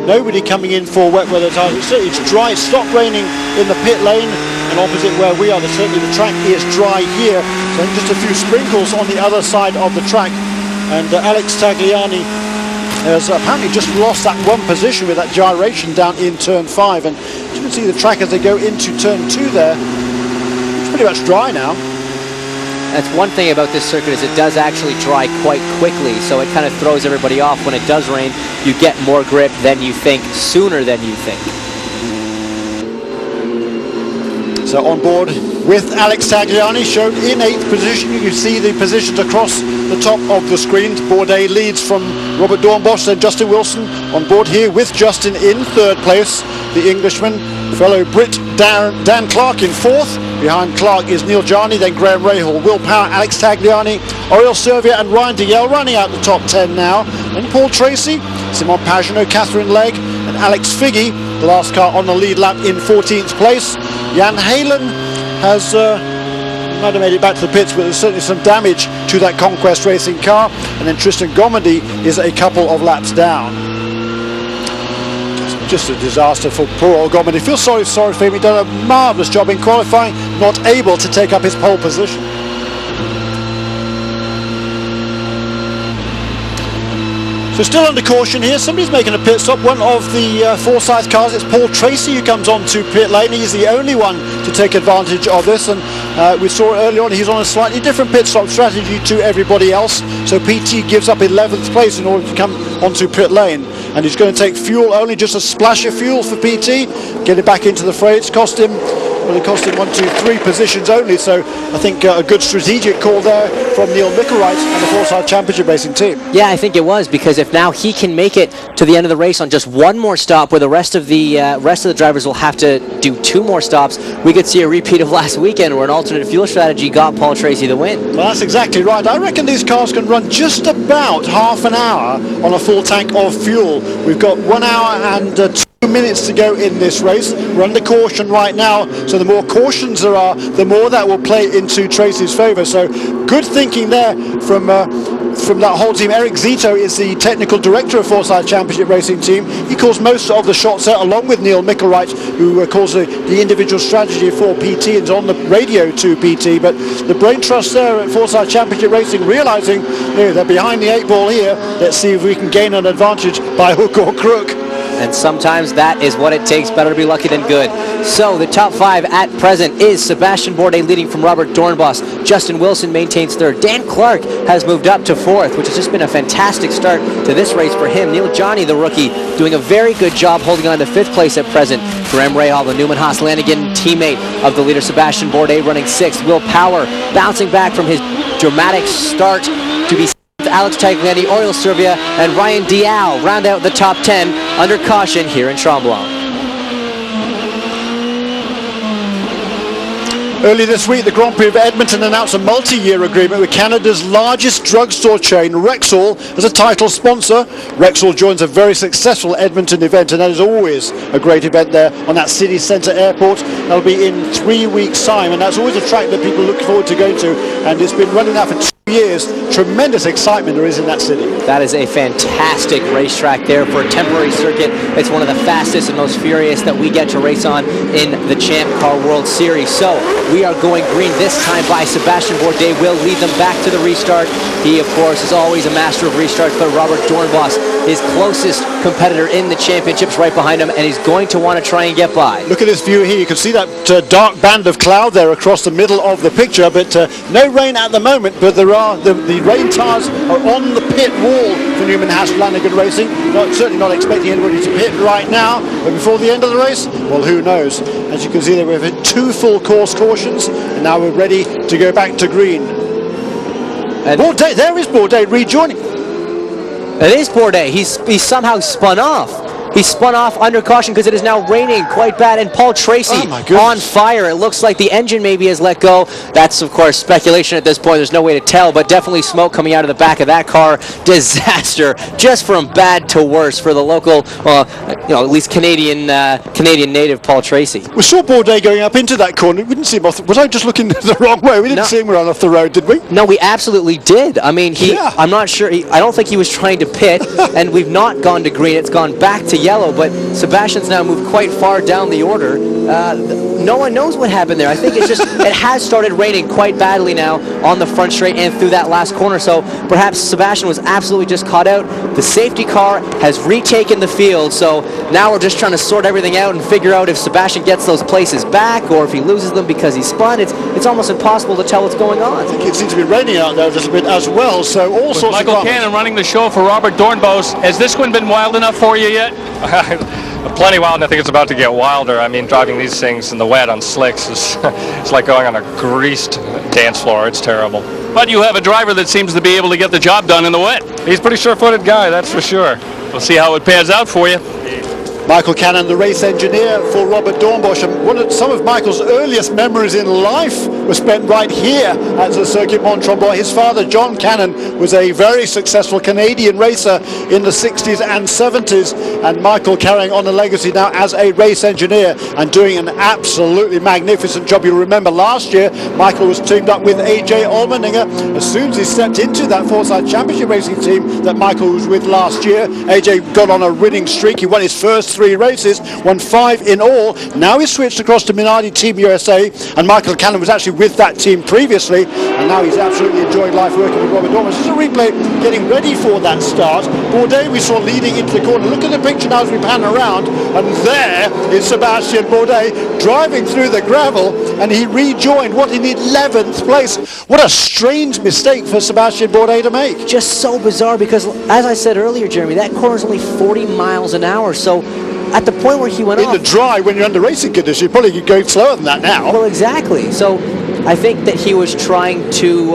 nobody coming in for wet weather tires. It's dry. It stopped raining in the pit lane, and opposite where we are, certainly the track is dry here. So just a few sprinkles on the other side of the track, and Alex Tagliani has apparently just lost that one position with that gyration down in turn 5, and you can see the track as they go into turn 2 there. It's pretty much dry now. That's one thing about this circuit, is it does actually dry quite quickly, so it kind of throws everybody off. When it does rain, you get more grip than you think, sooner than you think. So on board with Alex Tagliani, shown in 8th position. You can see the positions across the top of the screen. Bourdais leads from Robert Dornbosch, then Justin Wilson on board here with Justin in 3rd place. The Englishman, fellow Brit Dan Clark in 4th. Behind Clark is Neil Jarney, then Graham Rahal, Will Power, Alex Tagliani, Oriol Servia and Ryan DeYell running out the top 10 now. Then Paul Tracy, Simon Pagenaud, Catherine Legg and Alex Figge, the last car on the lead lap in 14th place. Jan Halen has might have made it back to the pits, but there's certainly some damage to that Conquest Racing car. And then Tristan Gomendi is a couple of laps down. Just a disaster for poor old Gomendi. Feel sorry for him. He's done a marvellous job in qualifying, not able to take up his pole position. So still under caution here. Somebody's making a pit stop. One of the Forsyth cars. It's Paul Tracy who comes onto pit lane. He's the only one to take advantage of this, and we saw early on he's on a slightly different pit stop strategy to everybody else. So PT gives up 11th place in order to come onto pit lane, and he's going to take fuel, only just a splash of fuel for PT, get it back into the fray. It's cost him but it cost him 1, 2, 3 positions only. So I think a good strategic call there from Neil Mickelwright and the Forsyth Championship Racing team. Yeah, I think it was, because if now he can make it to the end of the race on just one more stop, where the rest of the drivers will have to do 2 more stops, we could see a repeat of last weekend where an alternate fuel strategy got Paul Tracy the win. Well, that's exactly right. I reckon these cars can run just about half an hour on a full tank of fuel. We've got 1 hour and 2 minutes to go in this race. We're under caution right now, so the more cautions there are, the more that will play into Tracy's favour. So good thinking there from that whole team. Eric Zito is the technical director of Forsyth Championship Racing Team. He calls most of the shots out, along with Neil Mickelwright, who calls the individual strategy for PT and is on the radio to PT. But the brain trust there at Forsyth Championship Racing, realising they're behind the 8 ball here. Let's see if we can gain an advantage by hook or crook. And sometimes that is what it takes. Better to be lucky than good. So the top 5 at present is Sebastian Bourdais leading from Robert Dornbos. Justin Wilson maintains 3rd. Dan Clark has moved up to 4th, which has just been a fantastic start to this race for him. Neil Johnny, the rookie, doing a very good job holding on to 5th place at present. Graham Rahal, the Newman Haas Lanigan teammate of the leader Sebastian Bourdais, running 6th. Will Power bouncing back from his dramatic start to be Alex Tagliani, Oriol Servia, and Ryan Dial round out the top 10 under caution here in Tremblant. Early this week, the Grand Prix of Edmonton announced a multi-year agreement with Canada's largest drugstore chain, Rexall, as a title sponsor. Rexall joins a very successful Edmonton event, and that is always a great event there on that city centre airport. That'll be in 3 weeks' time, and that's always a track that people look forward to going to, and it's been running now for 2 years. Tremendous excitement there is in that city. That is a fantastic racetrack there for a temporary circuit. It's one of the fastest and most furious that we get to race on in the Champ Car World Series. So we are going green this time by Sebastian Bourdais. Will lead them back to the restart. He, of course, is always a master of restarts, but Robert Dornbos, his closest competitor in the championships, right behind him, and he's going to want to try and get by. Look at this view here. You can see that dark band of cloud there across the middle of the picture, but no rain at the moment, but there are the rain tires are on the pit wall for Newman Haas Flanagan Racing. Certainly not expecting anybody to pit right now, but before the end of the race, well, who knows. As you can see there, we've had 2 full course cautions, and now we're ready to go back to green. And Bourdais, there is Bourdais rejoining. It is Bourdais. He's somehow spun off. He spun off under caution because it is now raining quite bad, and Paul Tracy on fire. It looks like the engine maybe has let go. That's, of course, speculation at this point. There's no way to tell, but definitely smoke coming out of the back of that car. Disaster, just from bad to worse for the local, at least Canadian native Paul Tracy. We saw Bourdais going up into that corner. We didn't see him off. Was I just looking the wrong way? We didn't see him run off the road, did we? No, we absolutely did. I mean, I'm not sure. I don't think he was trying to pit, and we've not gone to green. It's gone back to yellow, but Sebastian's now moved quite far down the order. No one knows what happened there. I think it's just it has started raining quite badly now on the front straight and through that last corner, so perhaps Sebastian was absolutely just caught out. The safety car has retaken the field, so now we're just trying to sort everything out and figure out if Sebastian gets those places back or if he loses them because he spun. It's almost impossible to tell what's going on. I think it seems to be raining out there a little bit as well, so all sorts Michael of Cannon running the show for Robert Dornbos. Has this one been wild enough for you yet? Plenty wild, and I think it's about to get wilder. I mean, driving these things in the wet on slicks is it's like going on a greased dance floor. It's terrible. But you have a driver that seems to be able to get the job done in the wet. He's a pretty sure-footed guy, that's for sure. We'll see how it pans out for you. Michael Cannon, the race engineer for Robert Dornbos, and some of Michael's earliest memories in life were spent right here at the Circuit Mont-Tremblant. His father, John Cannon, was a very successful Canadian racer in the 60s and 70s, and Michael carrying on the legacy now as a race engineer and doing an absolutely magnificent job. You'll remember last year, Michael was teamed up with AJ Allmendinger. As soon as he stepped into that Forsyth Championship Racing team that Michael was with last year, AJ got on a winning streak. He won his first 3 races, won 5 in all. Now he's switched across to Minardi Team USA, and Michael Cannon was actually with that team previously, and now he's absolutely enjoying life working with Robert Dornbos. This is a replay getting ready for that start. Bourdais we saw leading into the corner. Look at the picture now as we pan around, and there is Sebastian Bourdais driving through the gravel, and he rejoined what in 11th place. What a strange mistake for Sebastian Bourdais to make. Just so bizarre because, as I said earlier, Jeremy, that corner is only 40 miles an hour, so at the point where he went off... In the dry, when you're under racing conditions, you probably could go slower than that now. Well, exactly. So I think that he was trying to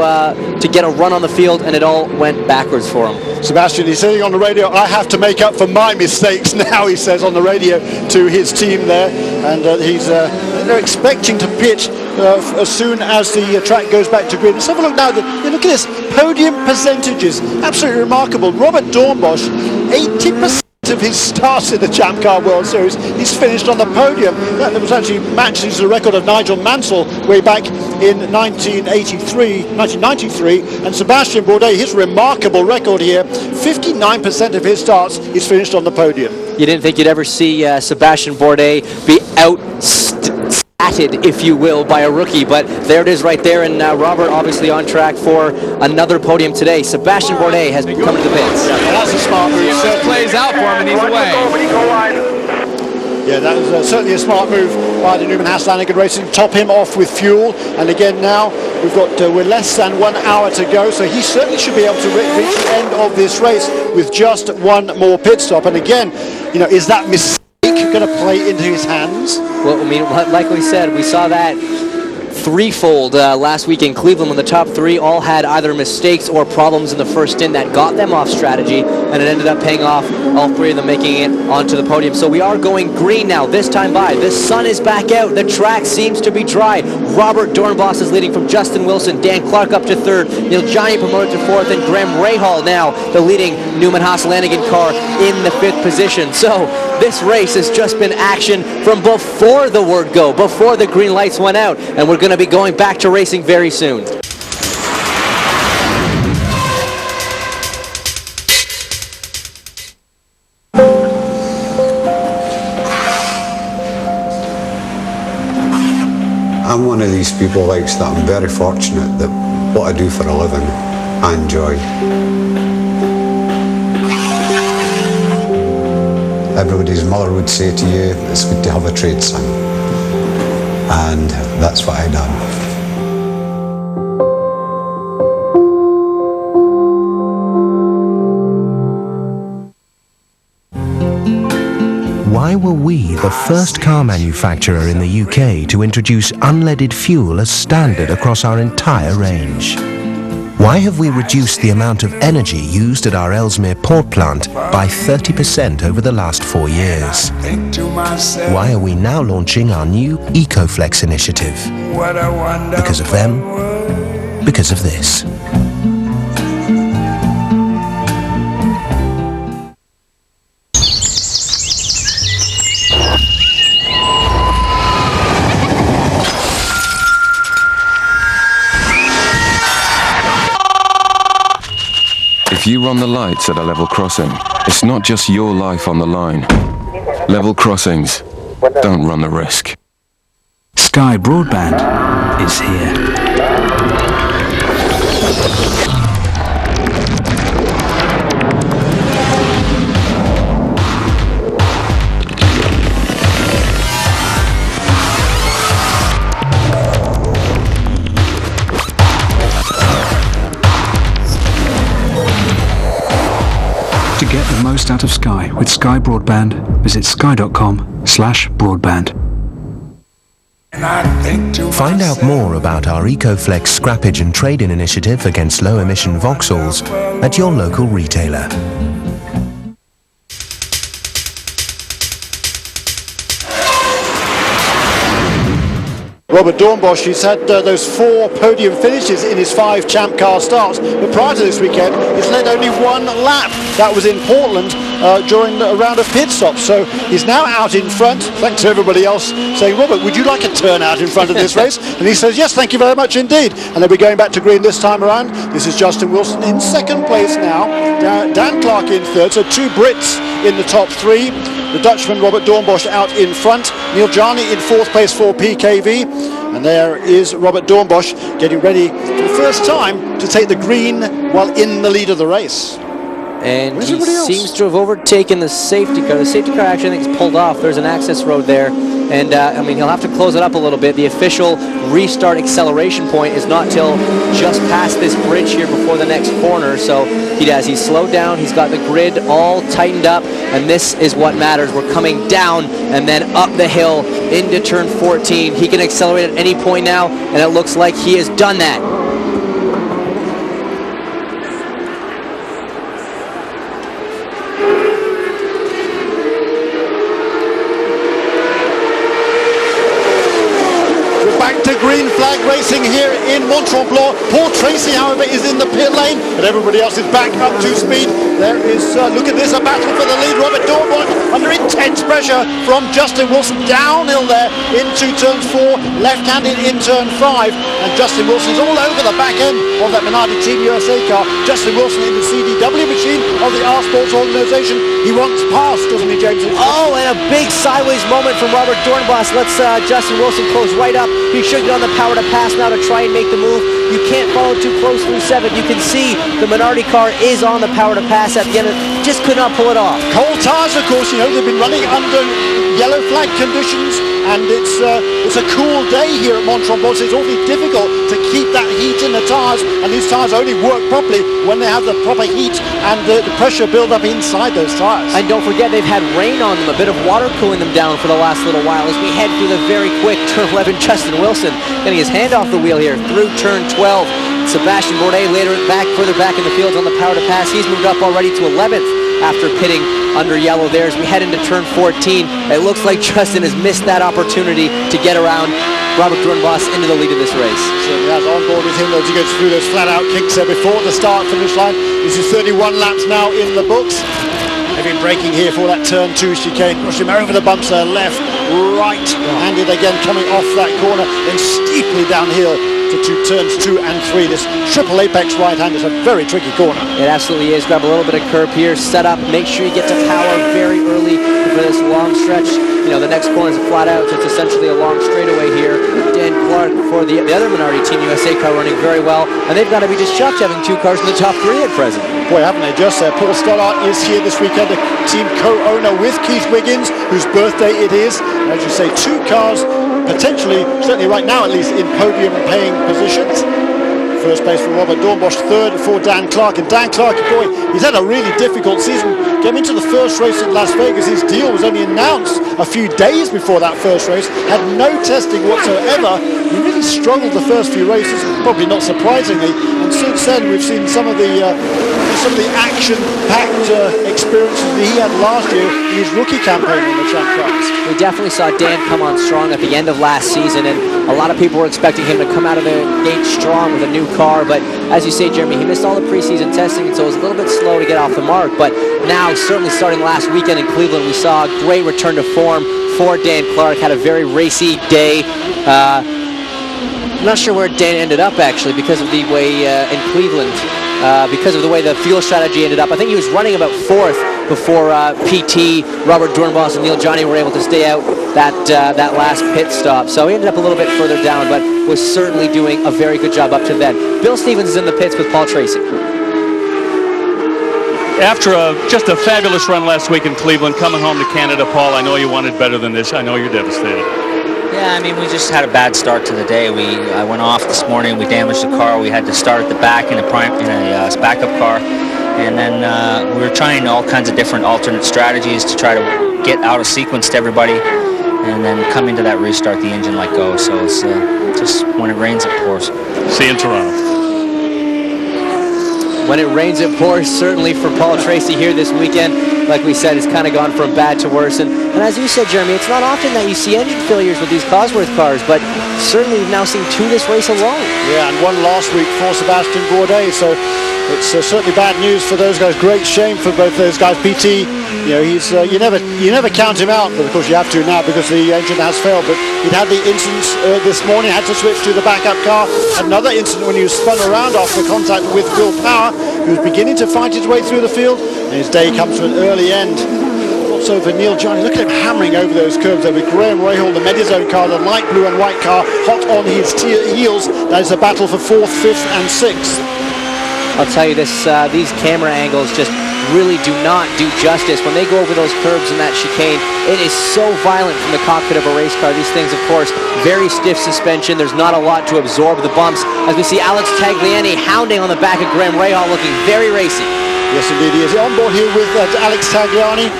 get a run on the field, and it all went backwards for him. Sebastian, he's saying on the radio, I have to make up for my mistakes now, he says on the radio to his team there. And they're expecting to pit as soon as the track goes back to grid. Let's have a look now. Look at this. Podium percentages. Absolutely remarkable. Robert Dornbosch, 80% of his starts in the Champ Car World Series, he's finished on the podium. That was actually matches the record of Nigel Mansell way back in 1993, and Sebastian Bourdais, his remarkable record here, 59% of his starts he's finished on the podium. You didn't think you'd ever see Sebastian Bourdais be outstatted, if you will, by a rookie, but there it is right there, and Robert obviously on track for another podium today. Sebastian Bourdais has come to the pits. Yeah, that's a smart move. So it plays out for him and he's away. Yeah, that was certainly a smart move by the Newman Haas Lanigan Racing. Top him off with fuel, and again now we're less than 1 hour to go, so he certainly should be able to reach the end of this race with just one more pit stop. And again, is that mistake going to play into his hands? Well, I mean, like we said, we saw that threefold last week in Cleveland when the top three all had either mistakes or problems in the first stint that got them off strategy, and it ended up paying off, all three of them making it onto the podium. So we are going green now, this time by. The sun is back out. The track seems to be dry. Robert Dornbosch is leading from Justin Wilson. Dan Clark up to third. Neil Johnny promoted to fourth, and Graham Rahal now the leading Newman Haas Lanigan car in the fifth position. So this race has just been action from before the word go, before the green lights went out, and we're going to be going back to racing very soon. I'm one of these people likes that I'm very fortunate that what I do for a living I enjoy. Everybody's mother would say to you, it's good to have a trade son. And that's what I done. Why were we the first car manufacturer in the UK to introduce unleaded fuel as standard across our entire range? Why have we reduced the amount of energy used at our Ellesmere port plant by 30% over the last 4 years? Why are we now launching our new EcoFlex initiative? Because of them, because of this. If you run the lights at a level crossing, it's not just your life on the line. Level crossings don't run the risk. Sky Broadband is here. To get the most out of Sky with Sky Broadband, visit sky.com/broadband. Find out more about our EcoFlex scrappage and trade-in initiative against low-emission Vauxhalls at your local retailer. Robert Dornbosch, he's had those 4 podium finishes in his 5 Champ Car starts, but prior to this weekend, he's led only 1 lap. That was in Portland during a round of pit stops. So he's now out in front, thanks to everybody else saying, Robert, would you like a turn out in front of this race? And he says, yes, thank you very much indeed. And they'll be going back to green this time around. This is Justin Wilson in second place now. Dan Clark in third, so 2 Brits in the top 3. The Dutchman Robert Dornbosch out in front. Neil Jarney in 4th place for PKV. And there is Robert Dornbosch getting ready for the first time to take the green while in the lead of the race. And he seems to have overtaken the safety car. The safety car actually, I think, is pulled off. There's an access road there. And, I mean, he'll have to close it up a little bit. The official restart acceleration point is not till just past this bridge here before the next corner. So he's slowed down. He's got the grid all tightened up. And this is what matters. We're coming down and then up the hill into turn 14. He can accelerate at any point now. And it looks like he has done that. Green flag racing here in Mont-Tremblant. Paul Tracy, however, is in the pit lane, but everybody else is back up to speed. There is, look at this, a battle for the lead. Robert Dornbos under intense pressure from Justin Wilson downhill there into turn 4, left-handed in turn 5, and Justin Wilson's all over the back end of that Minardi Team USA car. Justin Wilson in the CDW machine of the R Sports organization. He wants past, doesn't he, James? Oh, and a big sideways moment from Robert Dornbos. Let's Justin Wilson close right up. He should get on the power to pass now to try and make the move. You can't follow too close through 7. You can see the Minardi car is on the power to pass at the end. Just could not pull it off. Cold tires, of course, you know, they've been running under yellow flag conditions, and it's a cool day here at Mont-Tremblant, so it's awfully difficult to keep that heat in the tires, and these tires only work properly when they have the proper heat and the pressure build up inside those tires. And don't forget, they've had rain on them, a bit of water cooling them down for the last little while as we head through the very quick turn 11. Justin Wilson getting his hand off the wheel here through turn 12. Sebastian Bourdais further back in the field on the power to pass. He's moved up already to 11th after pitting under yellow there. As we head into turn 14, it looks like Justin has missed that opportunity to get around Robert Dornbos into the lead of this race. Certainly has. On board with him as he goes through those flat-out kicks there before the start-finish line. This is 31 laps now in the books. They've been braking here for that turn 2 chicane. Push him over the bumps there, left, right, handed again, coming off that corner, then steeply downhill to turns 2 and 3. This triple apex right hand is a very tricky corner. It absolutely is. Grab a little bit of curb here, set up, make sure you get to power very early for this long stretch. You know, the next corner is a flat out, so it's essentially a long straightaway here. Dan Clark for the other Minardi Team USA car running very well, and they've got to be just shocked having 2 cars in the top 3 at present. Boy, haven't they just? Paul Stoddart is here this weekend, the team co-owner with Keith Wiggins, whose birthday it is. As you say, 2 cars potentially, certainly right now at least, in podium paying positions. First place for Robert Dornbos, 3rd for Dan Clark. And Dan Clark, boy, he's had a really difficult season. Came into the first race in Las Vegas. His deal was only announced a few days before that first race. Had no testing whatsoever. He really struggled the first few races, probably not surprisingly. And since then, we've seen some of the action-packed experiences that he had last year in his rookie campaign on the Champ Cars. We definitely saw Dan come on strong at the end of last season, and a lot of people were expecting him to come out of the gate strong with a new car, but as you say, Jeremy, he missed all the preseason testing, and so it was a little bit slow to get off the mark. But now, certainly starting last weekend in Cleveland, we saw a great return to form for Dan Clark. Had a very racy day. I'm not sure where Dan ended up, actually, because of the way in Cleveland, because of the way the fuel strategy ended up. I think he was running about 4th before PT, Robert Dornbos, and Neil Johnny were able to stay out that last pit stop. So he ended up a little bit further down, but was certainly doing a very good job up to then. Bill Stevens is in the pits with Paul Tracy. After just a fabulous run last week in Cleveland, coming home to Canada, Paul, I know you wanted better than this. I know you're devastated. Yeah, I mean, we just had a bad start to the day. I went off this morning. We damaged the car. We had to start at the back in a backup car, and then we were trying all kinds of different alternate strategies to try to get out of sequence to everybody, and then come into that restart, the engine let go. So it's just when it rains, it pours. See you in Toronto. When it rains, it pours, certainly for Paul Tracy here this weekend. Like we said, it's kind of gone from bad to worse. And as you said, Jeremy, it's not often that you see engine failures with these Cosworth cars, but certainly we've now seen 2 this race alone. Yeah, and 1 last week for Sebastian Bourdais, so it's certainly bad news for those guys. Great shame for both those guys. PT, you know, he's you never count him out, but of course you have to now because the engine has failed. But he'd had the incident this morning, had to switch to the backup car. Another incident when he was spun around after contact with Will Power, who was beginning to fight his way through the field, and his day comes to an early end. Also for Neil Johnny, look at him hammering over those curbs there with Graham Rahal, the Medizone car, the light blue and white car, hot on his heels. That is a battle for 4th, 5th and 6th. I'll tell you this, these camera angles just really do not do justice. When they go over those curbs in that chicane, it is so violent from the cockpit of a race car. These things, of course, very stiff suspension. There's not a lot to absorb the bumps. As we see Alex Tagliani hounding on the back of Graham Rahal, looking very racy. Yes, indeed he is. On board here with Alex Tagliani.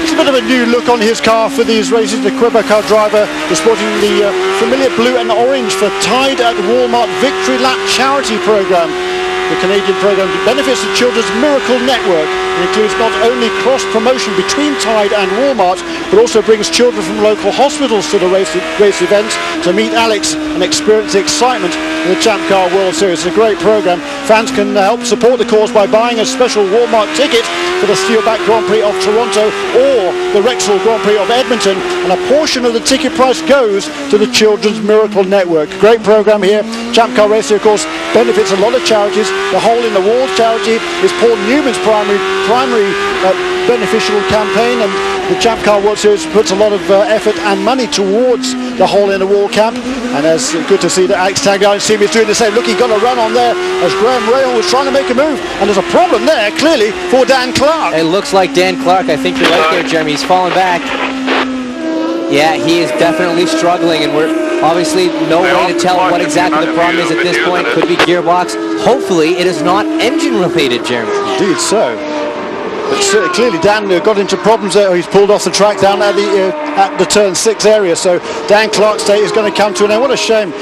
It's a bit of a new look on his car for these races. The Quebecer driver is sporting the familiar blue and orange for Tide at Walmart Victory Lap charity program. The Canadian program benefits the Children's Miracle Network. It includes not only cross-promotion between Tide and Walmart, but also brings children from local hospitals to the race events to meet Alex and experience the excitement of the Champ Car World Series. It's a great program. Fans can help support the cause by buying a special Walmart ticket for the Steelback Grand Prix of Toronto or the Rexall Grand Prix of Edmonton, and a portion of the ticket price goes to the Children's Miracle Network. Great program here. Champ Car Racing, of course, benefits a lot of charities. The Hole in the Wall charity is Paul Newman's primary beneficial campaign, and the Champ Car World Series puts a lot of effort and money towards the Hole in the Wall camp. And it's good to see that Alex Tagliani is doing the same. Look, he got a run on there as Graham Rahal was trying to make a move, and there's a problem there clearly for Dan Clark. It looks like Dan Clark. I think you're right there, Jeremy. He's falling back. Yeah, he is definitely struggling, and we're obviously no way to tell what exactly the problem is at this point. Could be gearbox. Hopefully it is not engine related, Jeremy. Indeed so. But clearly Dan got into problems there. He's pulled off the track down at the turn 6 area, so Dan Clark's day is going to come to an end. What a shame.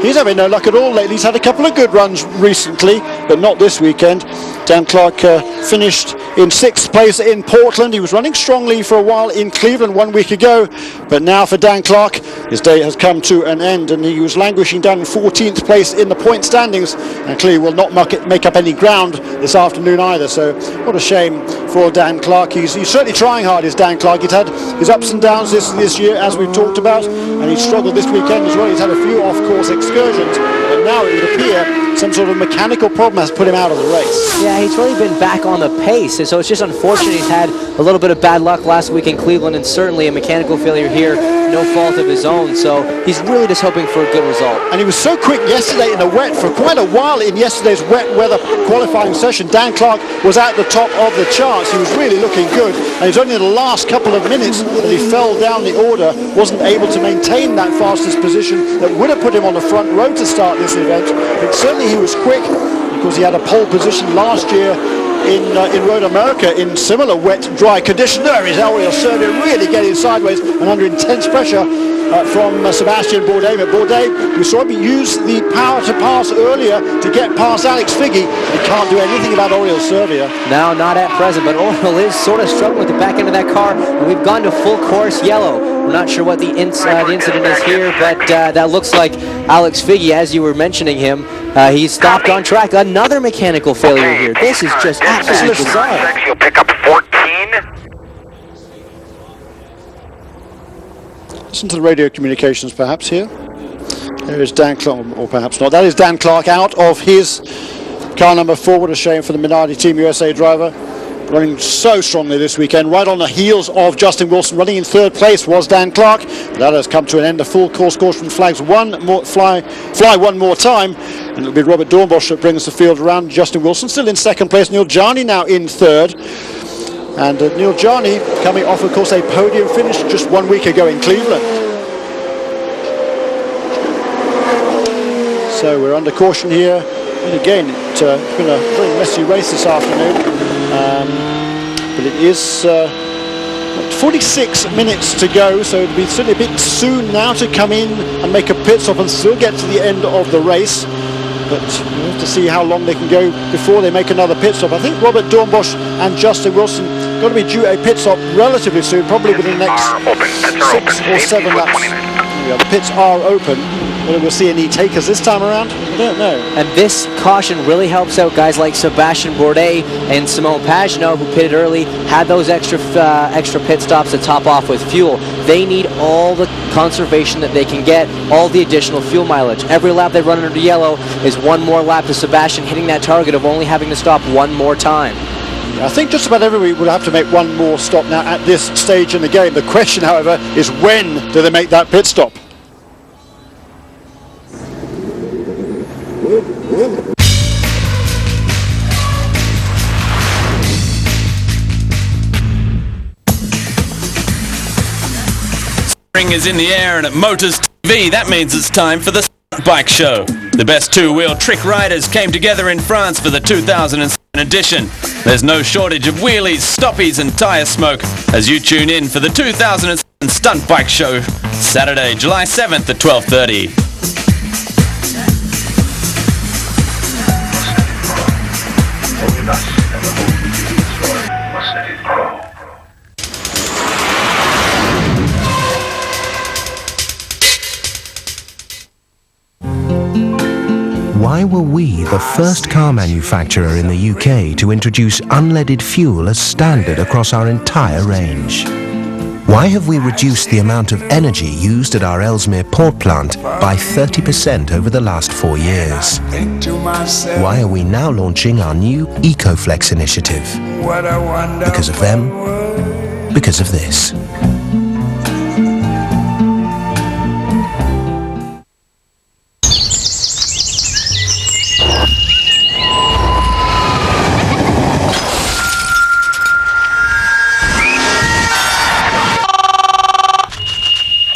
He's having no luck at all lately. He's had a couple of good runs recently, but not this weekend. Dan Clark finished in 6th place in Portland. He was running strongly for a while in Cleveland 1 week ago, but now for Dan Clark, his day has come to an end, and he was languishing down in 14th place in the point standings, and clearly will not make up any ground this afternoon either. So what a shame for Dan Clark. He's certainly trying hard, is Dan Clark. He's had his ups and downs this year, as we've talked about, and he's struggled this weekend as well. He's had a few off-course excursions, but now it would appear some sort of mechanical problem has put him out of the race. Yeah, he's really been back on the pace, and so it's just unfortunate he's had a little bit of bad luck last week in Cleveland, and certainly a mechanical failure here, no fault of his own, so he's really just hoping for a good result. And he was so quick yesterday in the wet. For quite a while in yesterday's wet weather qualifying session, Dan Clark was at the top of the charts. He was really looking good, and it was only in the last couple of minutes that he fell down the order, wasn't able to maintain that fastest position that would have put him on the front row to start this event. But certainly he was quick, because he had a pole position last year in Road America in similar wet, dry conditions. There is Ariel Serbia really getting sideways and under intense pressure from Sebastian Bourdais. But Bourdais, we saw him use the power to pass earlier to get past Alex Figge. He can't do anything about Ariel Serbia. No, not at present, but Oriel is sort of struggling with the back end of that car, and we've gone to full course yellow. We're not sure what the incident is here, but that looks like Alex Figge, as you were mentioning him. He's stopped on track. Another mechanical failure here. This is just absolutely bizarre. You'll pick up 14. Listen to the radio communications perhaps here. There is Dan Clark, or perhaps not. That is Dan Clark out of his car number 4. What a shame for the Minardi Team USA driver. Running so strongly this weekend, right on the heels of Justin Wilson. Running in 3rd place was Dan Clark. That has come to an end. A full course caution flags fly one more time, and it'll be Robert Dornbosch that brings the field around. Justin Wilson still in 2nd place. Neil Jarni now in 3rd. And Neil Jarni coming off, of course, a podium finish just 1 week ago in Cleveland. So we're under caution here. And again, it's been a very messy race this afternoon. But it is 46 minutes to go, so it'll be certainly a bit soon now to come in and make a pit stop and still get to the end of the race. But we'll have to see how long they can go before they make another pit stop. I think Robert Dornbosch and Justin Wilson got to be due a pit stop relatively soon, probably within the next 6 or 7 laps. Yeah, the pits are open. Whether we'll see any takers this time around, I don't know. And this caution really helps out guys like Sebastian Bourdais and Simon Pagenaud, who pitted early, had those extra pit stops to top off with fuel. They need all the conservation that they can get, all the additional fuel mileage. Every lap they run under yellow is one more lap to Sebastian hitting that target of only having to stop one more time. I think just about everybody will have to make one more stop now at this stage in the game. The question, however, is when do they make that pit stop? crossing is in the air, and at Motors TV, that means it's time for the Bike Show. The best two-wheel trick riders came together in France for the 2007 edition. There's no shortage of wheelies, stoppies and tyre smoke as you tune in for the 2007 Stunt Bike Show, Saturday, July 7th at 12:30. Why were we the first car manufacturer in the UK to introduce unleaded fuel as standard across our entire range? Why have we reduced the amount of energy used at our Ellesmere port plant by 30% over the last 4 years? Why are we now launching our new EcoFlex initiative? Because of them, because of this.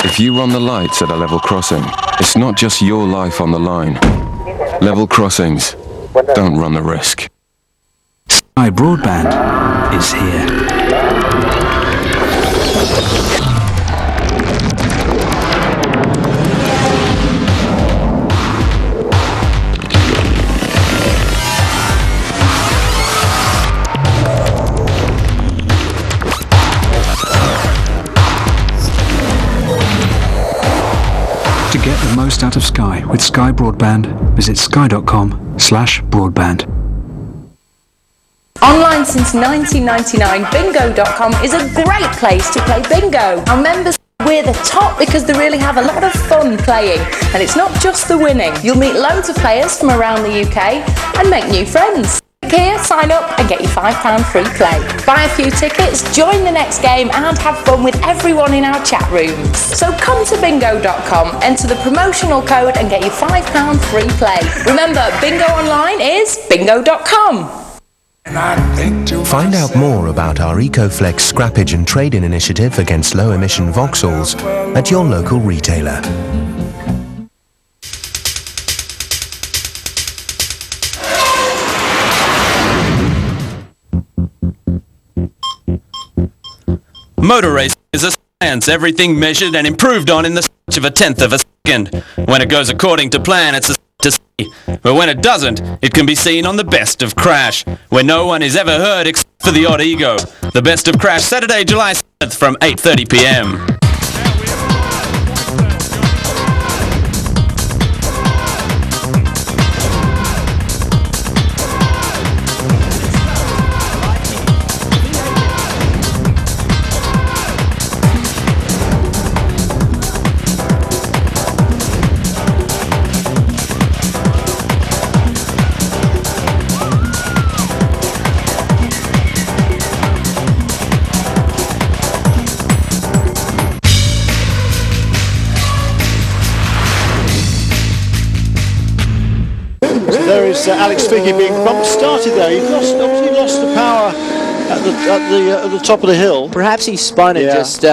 If you run the lights at a level crossing, it's not just your life on the line. Level crossings don't run the risk. Sky Broadband is here. To get the most out of Sky with Sky Broadband, visit sky.com/broadband. Online since 1999, bingo.com is a great place to play bingo. Our members, we're the top because they really have a lot of fun playing. And it's not just the winning. You'll meet loads of players from around the UK and make new friends. Here, sign up and get your £5 free play. Buy a few tickets, join the next game and have fun with everyone in our chat rooms. So come to bingo.com, enter the promotional code and get your £5 free play. Remember, bingo online is bingo.com. Find out more about our EcoFlex scrappage and trade-in initiative against low-emission Vauxhalls at your local retailer. Motor racing is a science, everything measured and improved on in the stretch of a tenth of a second. When it goes according to plan, it's a to see. But when it doesn't, it can be seen on the Best of Crash, where no one is ever heard except for the odd ego. The Best of Crash, Saturday, July 7th from 8:30 p.m. There is Alex Figgy being bump started there. He obviously lost the power at the top of the hill. Perhaps he spun and just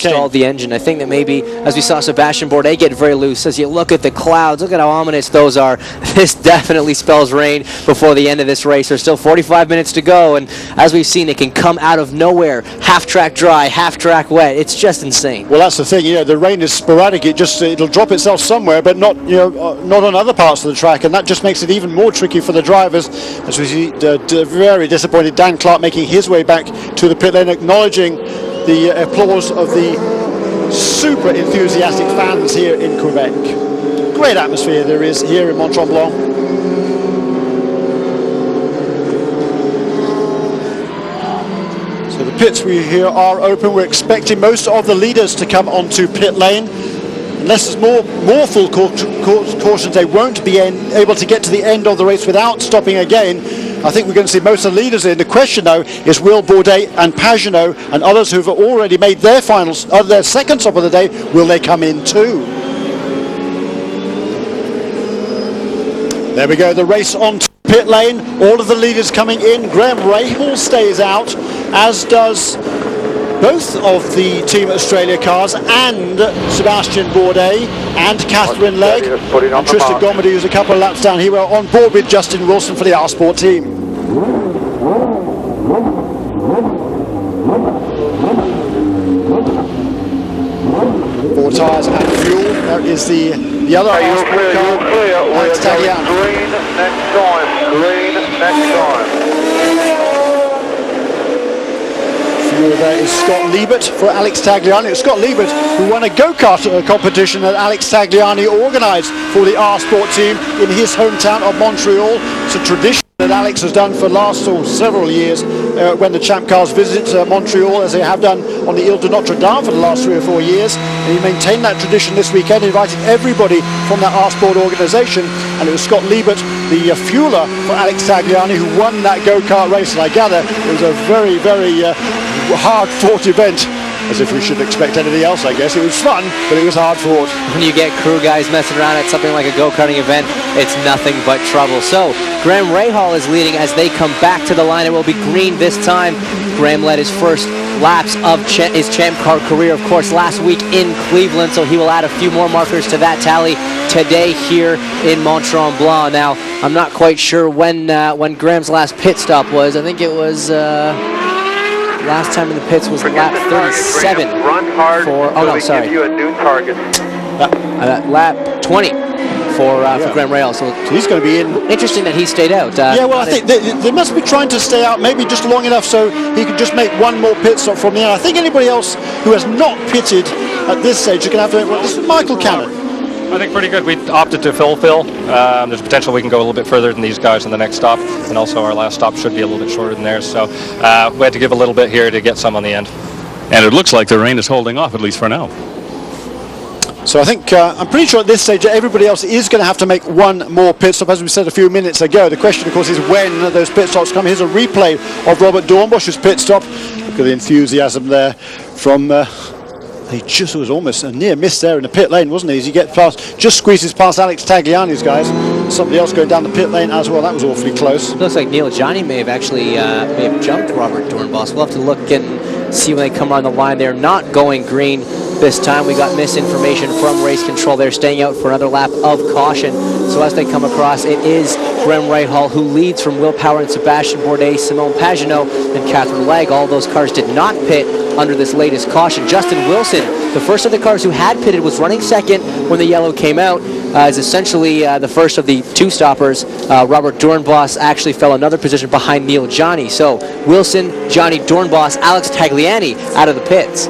stalled the engine. I think that maybe, as we saw Sebastian Bourdais get very loose, as you look at the clouds, look at how ominous those are. This definitely spells rain before the end of this race. There's still 45 minutes to go, and as we've seen, it can come out of nowhere. Half-track dry, half-track wet. It's just insane. Well, that's the thing. The rain is sporadic. It'll drop itself somewhere, but not not on other parts of the track, and that just makes it even more tricky for the drivers. As we see, very disappointed Dan Clark making his way back to the pit lane, acknowledging the applause of the super enthusiastic fans here in Quebec. Great atmosphere there is here in Mont-Tremblant. So the pits we here are open. We're expecting most of the leaders to come onto pit lane. Unless there's more full cautions, they won't be able to get to the end of the race without stopping again. I think we're going to see most of the leaders in. The question, though, is will Bourdais and Pagenaud and others who've already made their their second stop of the day, will they come in too? There we go, the race on pit lane. All of the leaders coming in. Graham Rahal stays out, as does both of the Team Australia cars and Sebastian Bourdais and Catherine Legg and Tristan Gomedy, who's a couple of laps down here, were on board with Justin Wilson for the R Sport team. 4 tyres and fuel. There is the other R Sport car, Alex Tagliani. Green next time. Green next time. There is Scott Liebert for Alex Tagliani. It's Scott Liebert who won a go-kart competition that Alex Tagliani organised for the R Sport team in his hometown of Montreal. It's a tradition that Alex has done for several years when the Champ Cars visit Montreal, as they have done on the Ile de Notre Dame for the last 3 or 4 years. And he maintained that tradition this weekend, invited everybody from that R Sport organisation, and it was Scott Liebert, the fueler for Alex Tagliani, who won that go-kart race. And I gather it was a very, very hard-fought event, as if we should expect anything else, I guess. It was fun, but it was hard-fought. When you get crew guys messing around at something like a go-karting event, it's nothing but trouble. So, Graham Rahal is leading as they come back to the line. It will be green this time. Graham led his first laps of his Champ Car career, of course, last week in Cleveland, so he will add a few more markers to that tally today here in Mont-Tremblant. Now, I'm not quite sure when Graham's last pit stop was. I think it was... last time in the pits was lap 37 for, oh no, sorry. Give you a new target. Lap 20 for Graham Rahal. So he's going to be in. Interesting that he stayed out. Yeah, well, I think they must be trying to stay out maybe just long enough so he can just make one more pit stop from the end. I think anybody else who has not pitted at this stage is going to have to. Well, this is Michael Cannon. I think pretty good. We opted to fill. There's potential we can go a little bit further than these guys in the next stop, and also our last stop should be a little bit shorter than theirs. So we had to give a little bit here to get some on the end. And it looks like the rain is holding off, at least for now. So I think, I'm pretty sure at this stage everybody else is going to have to make one more pit stop, as we said a few minutes ago. The question, of course, is when those pit stops come. Here's a replay of Robert Dornbosch's pit stop. Look at the enthusiasm there from... he just was almost a near miss there in the pit lane, wasn't he? As he gets past, just squeezes past Alex Tagliani's guys. Somebody else going down the pit lane as well. That was awfully close. Looks like Neil Johnny may have actually jumped Robert Dornbos. We'll have to look and see when they come on the line. They're not going green this time. We got misinformation from race control. They're staying out for another lap of caution. So as they come across, it is Graham Rahal who leads from Will Power and Sebastian Bourdais, Simone Pagenaud, and Catherine Legg. All those cars did not pit under this latest caution. Justin Wilson, the first of the cars who had pitted, was running second when the yellow came out. Is essentially the first of the 2 stoppers. Robert Dornbos actually fell another position behind Neil Johnny. So Wilson, Johnny Dornbos, Alex Tagliani out of the pits.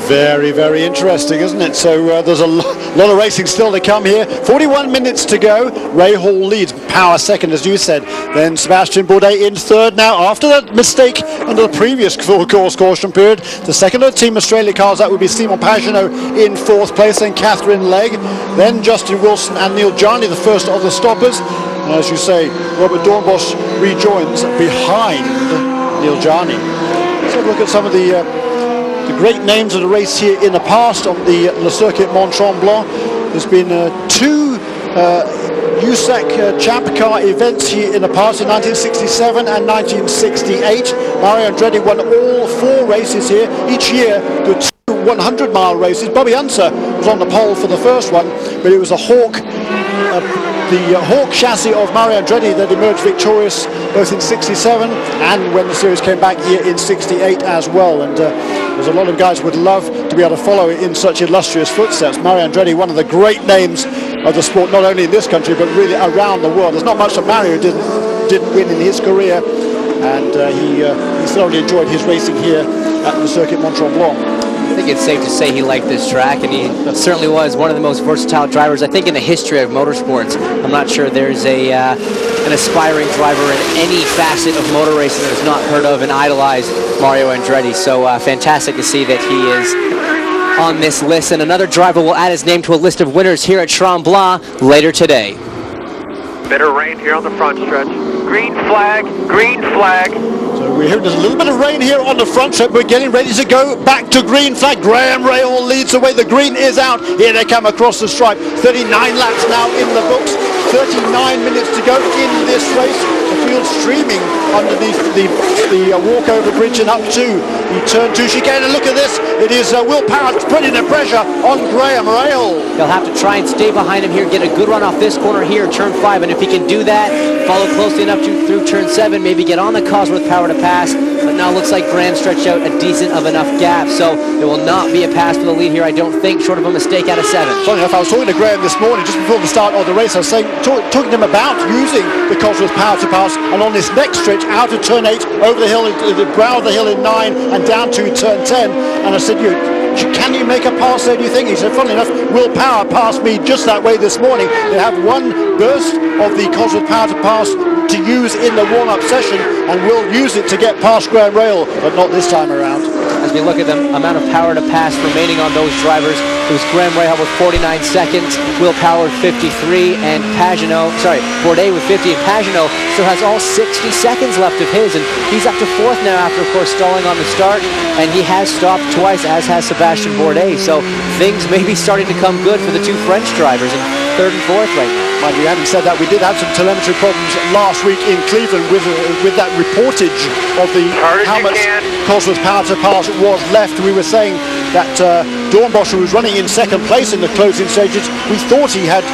Very, very interesting, isn't it? So there's a lot of racing still to come here. 41 minutes to go. Rahal leads. Power second, as you said. Then Sebastian Bourdais in third now. After that mistake under the previous full course caution period, the second of the Team Australia cars, that would be Simon Pagenaud in 4th place. Then Catherine Legg. Then Justin Wilson and Neil Johnny, the first of the stoppers. And as you say, Robert Dornbosch rejoins behind Neil Johnny. Let's have a look at some of the great names of the race here in the past on the Le Circuit Mont-Tremblant. There's been 2 USAC Champ Car events here in the past, in 1967 and 1968. Mario Andretti won all 4 races here. Each year there were 2 100-mile races. Bobby Unser was on the pole for the first one, but it was the Hawk chassis of Mario Andretti that emerged victorious both in 67 and when the series came back here in 68 as well. And there's a lot of guys would love to be able to follow in such illustrious footsteps. Mario Andretti, one of the great names of the sport, not only in this country but really around the world. There's not much that Mario didn't win in his career, and he thoroughly enjoyed his racing here at the Circuit Mont-Tremblant. I think it's safe to say he liked this track, and he certainly was one of the most versatile drivers, I think, in the history of motorsports. I'm not sure there's an aspiring driver in any facet of motor racing that has not heard of and idolized Mario Andretti. So fantastic to see that he is on this list, and another driver will add his name to a list of winners here at Tremblant later today. Bit of rain here on the front stretch. Green flag, green flag. So we're hearing there's a little bit of rain here on the front stretch. We're getting ready to go back to green flag. Graham Rahal leads the way. The green is out. Here they come across the stripe. 39 laps now in the books. 39 minutes to go in this race. The field streaming underneath the walkover bridge and up to the turn 2 chicane. And look at this. It is Will Power putting the pressure on Graham Rahal. He'll have to try and stay behind him here, get a good run off this corner here, turn 5, and if he can do that, follow closely enough through turn 7, maybe get on the Cosworth Power to pass, but now looks like Graham stretched out a decent of enough gap, so there will not be a pass for the lead here, I don't think, short of a mistake out of 7. Funny enough, I was talking to Graham this morning, just before the start of the race, I was saying, talking to him about using the Cosworth Power to pass, and on this next stretch, out of turn 8, over the hill, the brow of the hill in 9, and down to turn 10, and I said, can you make a pass there, do you think? He said, funnily enough, Will Power passed me just that way this morning. They have one burst of the Cosworth Power to pass to use in the warm-up session, and will use it to get past Graham Rahal, but not this time around. As we look at the amount of power to pass remaining on those drivers, it was Graham Rahal with 49 seconds, Will Power with 53, and Bourdais with 50, and Pagenaud still has all 60 seconds left of his, and he's up to 4th now after, of course, stalling on the start, and he has stopped twice, as has Sebastian Bourdais, so things may be starting to come good for the 2 French drivers in 3rd and 4th right now. Mind you, having said that, we did have some telemetry problems last week in Cleveland with that reportage of how much Cosworth Power to pass was left. We were saying that Dornboscher was running in 2nd place in the closing stages. We thought he had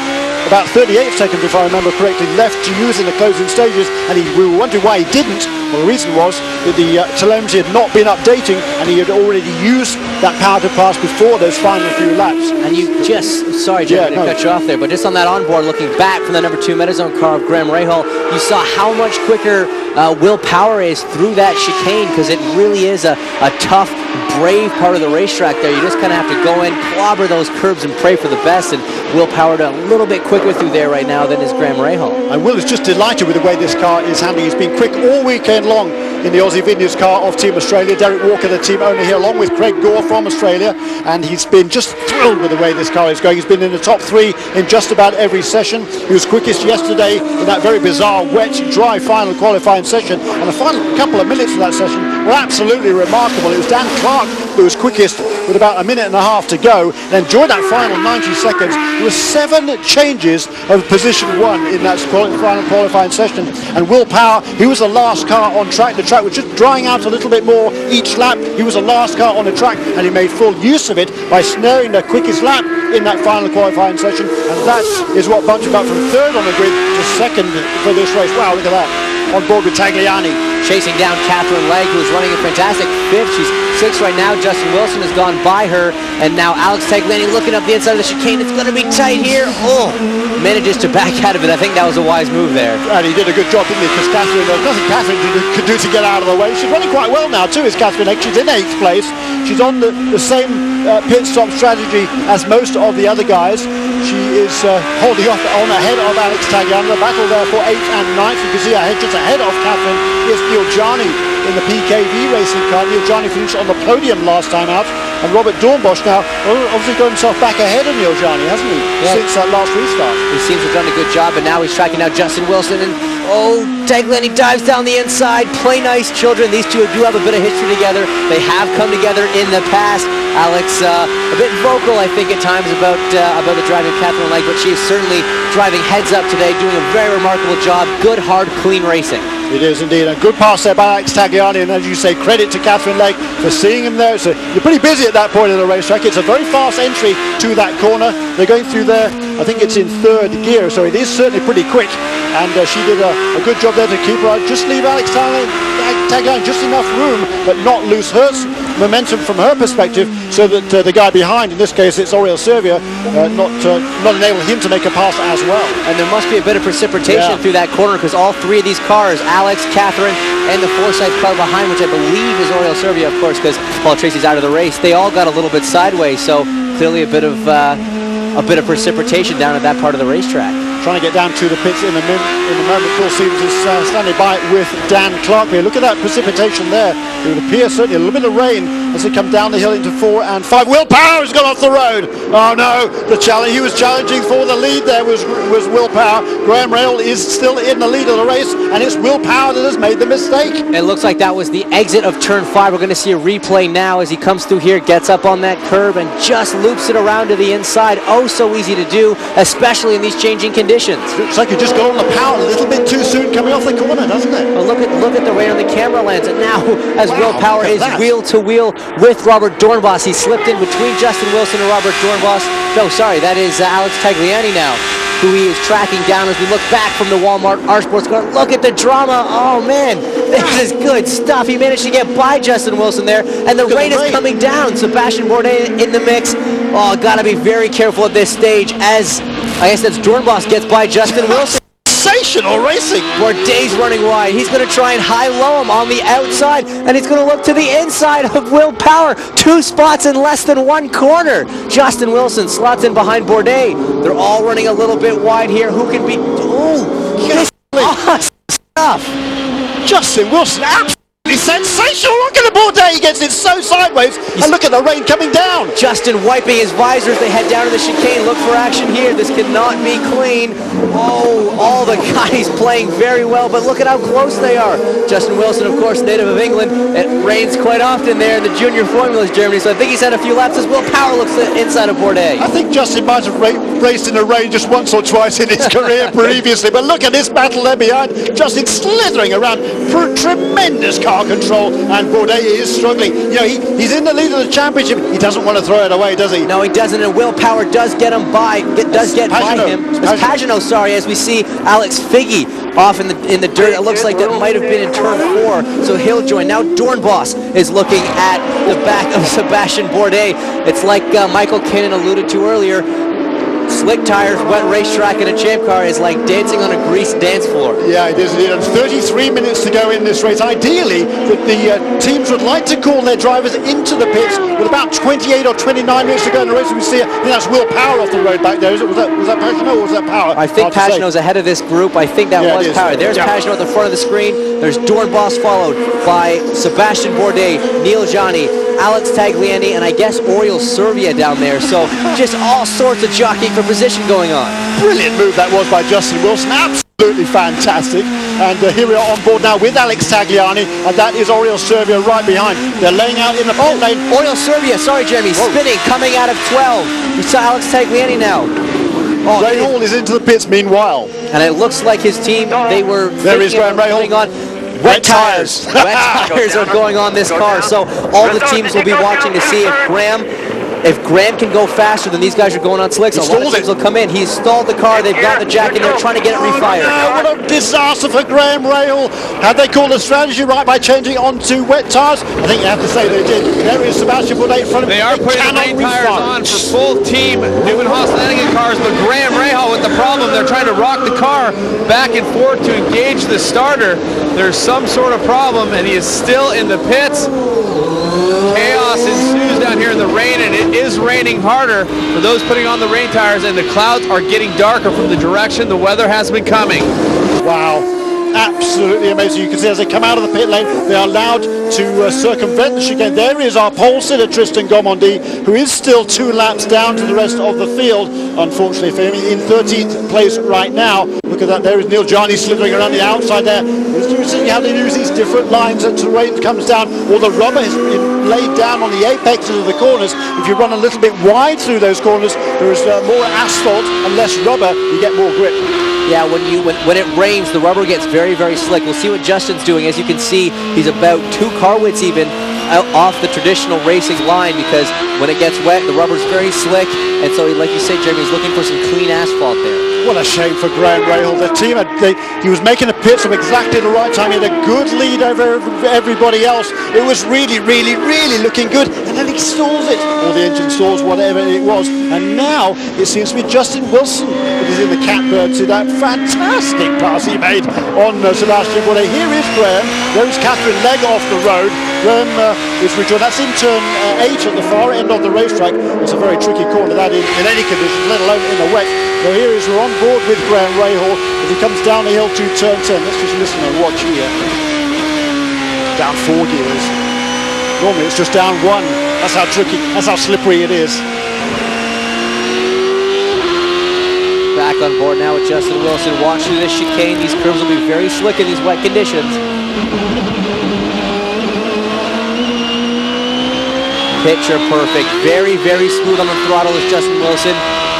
about 38 seconds, if I remember correctly, left to use in the closing stages, and we were wondering why he didn't. Well, the reason was that the telemetry had not been updating, and he had already used that power to pass before those final few laps. And you just, sorry Jim, to cut you off there, but just on that onboard, looking back from the number 2 Metazone car of Graham Rahal, you saw how much quicker Will Power is through that chicane, because it really is a tough, brave part of the racetrack there. You just kind of have to go in, clobber those curbs, and pray for the best, and Will Power a little bit quicker through there right now than is Graham Rahal. And Will is just delighted with the way this car is handling. He's been quick all weekend long in the Aussie Vineyards car of Team Australia. Derek Walker, the team owner here, along with Craig Gore from Australia, and he's been just thrilled with the way this car is going. He's been in the top 3 in just about every session. He was quickest yesterday in that very bizarre, wet, dry final qualifying session, and the final couple of minutes of that session were absolutely remarkable. It was Dan Clark who was quickest with about a minute and a half to go. Then during that final 90 seconds, there were 7 changes of position 1 in that final qualifying session, and Will Power, he was the last car on track. The track was just drying out a little bit more each lap. He was the last car on the track, and he made full use of it by snaring the quickest lap in that final qualifying session, and that is what bumped him up from 3rd on the grid to 2nd for this race. Wow, look at that. On board with Tagliani. Chasing down Catherine Legge, who's running a fantastic 5th. She's 6th right now. Justin Wilson has gone by her, and now Alex Tagliani looking up the inside of the chicane. It's going to be tight here. Manages to back out of it. I think that was a wise move there. And he did a good job, didn't he? Because Catherine, there's nothing Catherine could do to get out of the way. She's running quite well now too, is Catherine Legge. She's in 8th place. She's on the same pit stop strategy as most of the other guys. She is holding off on ahead of Alex Tagliani. The battle there for 8th and 9th. You can see ahead, just ahead of Catherine is Neil Jarni in the PKV racing car. Neil Jarni finished on the podium last time out, and Robert Dornboscher now obviously got himself back ahead of Neil Jarni, hasn't he? Yeah. Since that last restart. He seems to have done a good job, but now he's tracking down Justin Wilson, and Tagliani dives down the inside. Play nice, children. These two do have a bit of history together. They have come together in the past. Alex, a bit vocal, I think, at times about the driving of Catherine Legge, but she is certainly driving heads up today, doing a very remarkable job. Good, hard, clean racing. It is indeed a good pass there by Alex Tagliani, and as you say, credit to Catherine Legge for seeing him there. So you're pretty busy at that point of the racetrack. It's a very fast entry to that corner. They're going through there, I think it's in 3rd gear, so it is certainly pretty quick, and she did a good job there to keep her out. Just leave Alex Tagliani just enough room, but not lose her momentum from her perspective, so that the guy behind, in this case it's Oriol Servia, not enable him to make a pass as well. And there must be a bit of precipitation through that corner, because all 3 of these cars, Alex, Catherine, and the Forsyth car behind, which I believe is Oriol Servia, of course, because Paul Tracy's out of the race, they all got a little bit sideways, so clearly a bit of precipitation down at that part of the racetrack. Trying to get down to the pits in the moment. Paul Stevens is standing by with Dan Clark here. Look at that precipitation there. It would appear certainly a little bit of rain as they come down the hill into 4 and 5. Will Power has gone off the road. Oh no, he was challenging for the lead there was Will Power. Graham Rahal is still in the lead of the race, and it's Will Power that has made the mistake. It looks like that was the exit of turn 5. We're going to see a replay now as he comes through here, gets up on that curb, and just loops it around to the inside. Oh, so easy to do, especially in these changing conditions. conditions. Looks like you just got on the power a little bit too soon coming off the corner, doesn't it? Well, look at the rain on the camera lens, and now as Will Power look at is that. wheel to wheel with Robert Dornbos, he slipped in between Justin Wilson and Robert Dornbos. No, sorry, that is Alex Tagliani now, who he is tracking down as we look back from the Walmart R Sports car. Look at the drama. Oh man, this is good stuff. He managed to get by Justin Wilson there, and the rain is coming down. Sebastian Bourdais in the mix. Oh, gotta be very careful at this stage as, I guess that's Dornbos gets by Justin Wilson. Sensational racing. Bourdais running wide. He's going to try and high-low him on the outside, and he's going to look to the inside of Will Power. 2 spots in less than 1 corner. Justin Wilson slots in behind Bourdais. They're all running a little bit wide here. Who can be... Oh, this awesome stuff. Justin Wilson, absolutely sensational. Look at the Bourdais. He gets it so sideways. And look at the rain coming down. Justin wiping his visors. They head down to the chicane. Look for action here. This cannot be clean. Oh, all the guys playing very well, but look at how close they are. Justin Wilson, of course, native of England. It rains quite often there in the junior formulas, Germany, so I think he's had a few laps as Will Power looks inside of Bourdais. I think Justin might have raced in the rain just once or twice in his career previously, but look at this battle there behind. Justin slithering around for tremendous car control, and Bourdais is struggling. You know, he's in the lead of the championship. He doesn't want to throw it away, does he? No, he doesn't, and Will Power does get him by. Does get by him. It's Pagano, sorry, as we see Alex Figge off in the dirt. It looks like that might have been in turn 4, so he'll join. Now Dornbos is looking at the back of Sebastian Bourdais. It's like Michael Kinnan alluded to earlier. Slick tires, wet racetrack, and a champ car is like dancing on a greased dance floor. Yeah, it is. 33 minutes to go in this race. Ideally, the teams would like to call their drivers into the pits with about 28 or 29 minutes to go in the race. We see, I think that's Will Power off the road back there. Was that Pagano or was that Power? I think Pagano's ahead of this group. I think that was Power. There's Pagano at the front of the screen. There's Dornbos followed by Sebastian Bourdais, Neil Gianni, Alex Tagliani, and I guess Oriol Servia down there. So just all sorts of jockeying for position going on. Brilliant move that was by Justin Wilson. Absolutely fantastic. And here we are on board now with Alex Tagliani, and that is Oriol Servia right behind. They're laying out in the pit lane. Oriol Servia, sorry Jeremy, spinning, coming out of 12. We saw Alex Tagliani now. Oh, Rahal is into the pits meanwhile. And it looks like his team, they were... There is Graham Rahal. On wet tires. Wet tires are going on this car, so all the teams will be watching to see if Graham can go faster than these guys are going on slicks. A lot of teams will come in. He's stalled the car. They've got the jack in there trying to get it refired. Oh, what a disaster for Graham Rahal. Had they called the strategy right by changing onto wet tires? I think you have to say they did. There is Sebastian Bourdais in front of him. They are putting the rain tires on for full team Newman Haas Lanigan cars, but Graham Rahal with the problem. They're trying to rock the car back and forth to engage the starter. There's some sort of problem, and he is still in the pits. Chaos ensues down here in the rain, and it is raining harder for those putting on the rain tires, and the clouds are getting darker from the direction the weather has been coming. Wow. Absolutely amazing. You can see as they come out of the pit lane, they are allowed to circumvent the chicane. There is our pole sitter, Tristan Gomondi, who is still 2 laps down to the rest of the field, unfortunately for him, in 13th place right now. Look at that, there is Neil Gianni slithering around the outside there. You see how they use these different lines as the rain comes down. All the rubber has been laid down on the apexes of the corners. If you run a little bit wide through those corners, there is more asphalt and less rubber, you get more grip. Yeah, when it rains, the rubber gets very, very slick. We'll see what Justin's doing. As you can see, he's about 2 car widths even out off the traditional racing line, because when it gets wet, the rubber's very slick. And so, like you said, Jeremy, he's looking for some clean asphalt there. What a shame for Graham Rahal. The team, he was making the pits from exactly the right time. He had a good lead over everybody else. It was really, really, really looking good. And then he stalls it. Or the engine stalls, whatever it was. And now it seems to be Justin Wilson that is in the catbird to that fantastic pass he made on Sebastian Bourdais. Here is Graham. There's Catherine Legg off the road. Graham is rejoined. That's in turn 8 at the far end of the racetrack. It's a very tricky corner, that in any conditions, let alone in the wet. So here is, we're on board with Graham Rahal as he comes down the hill to turn 10. Let's just listen and watch here. Down 4 gears. Normally it's just down 1. That's how tricky, that's how slippery it is. Back on board now with Justin Wilson. Watch through this chicane. These curves will be very slick in these wet conditions. Picture perfect. Very, very smooth on the throttle is Justin Wilson.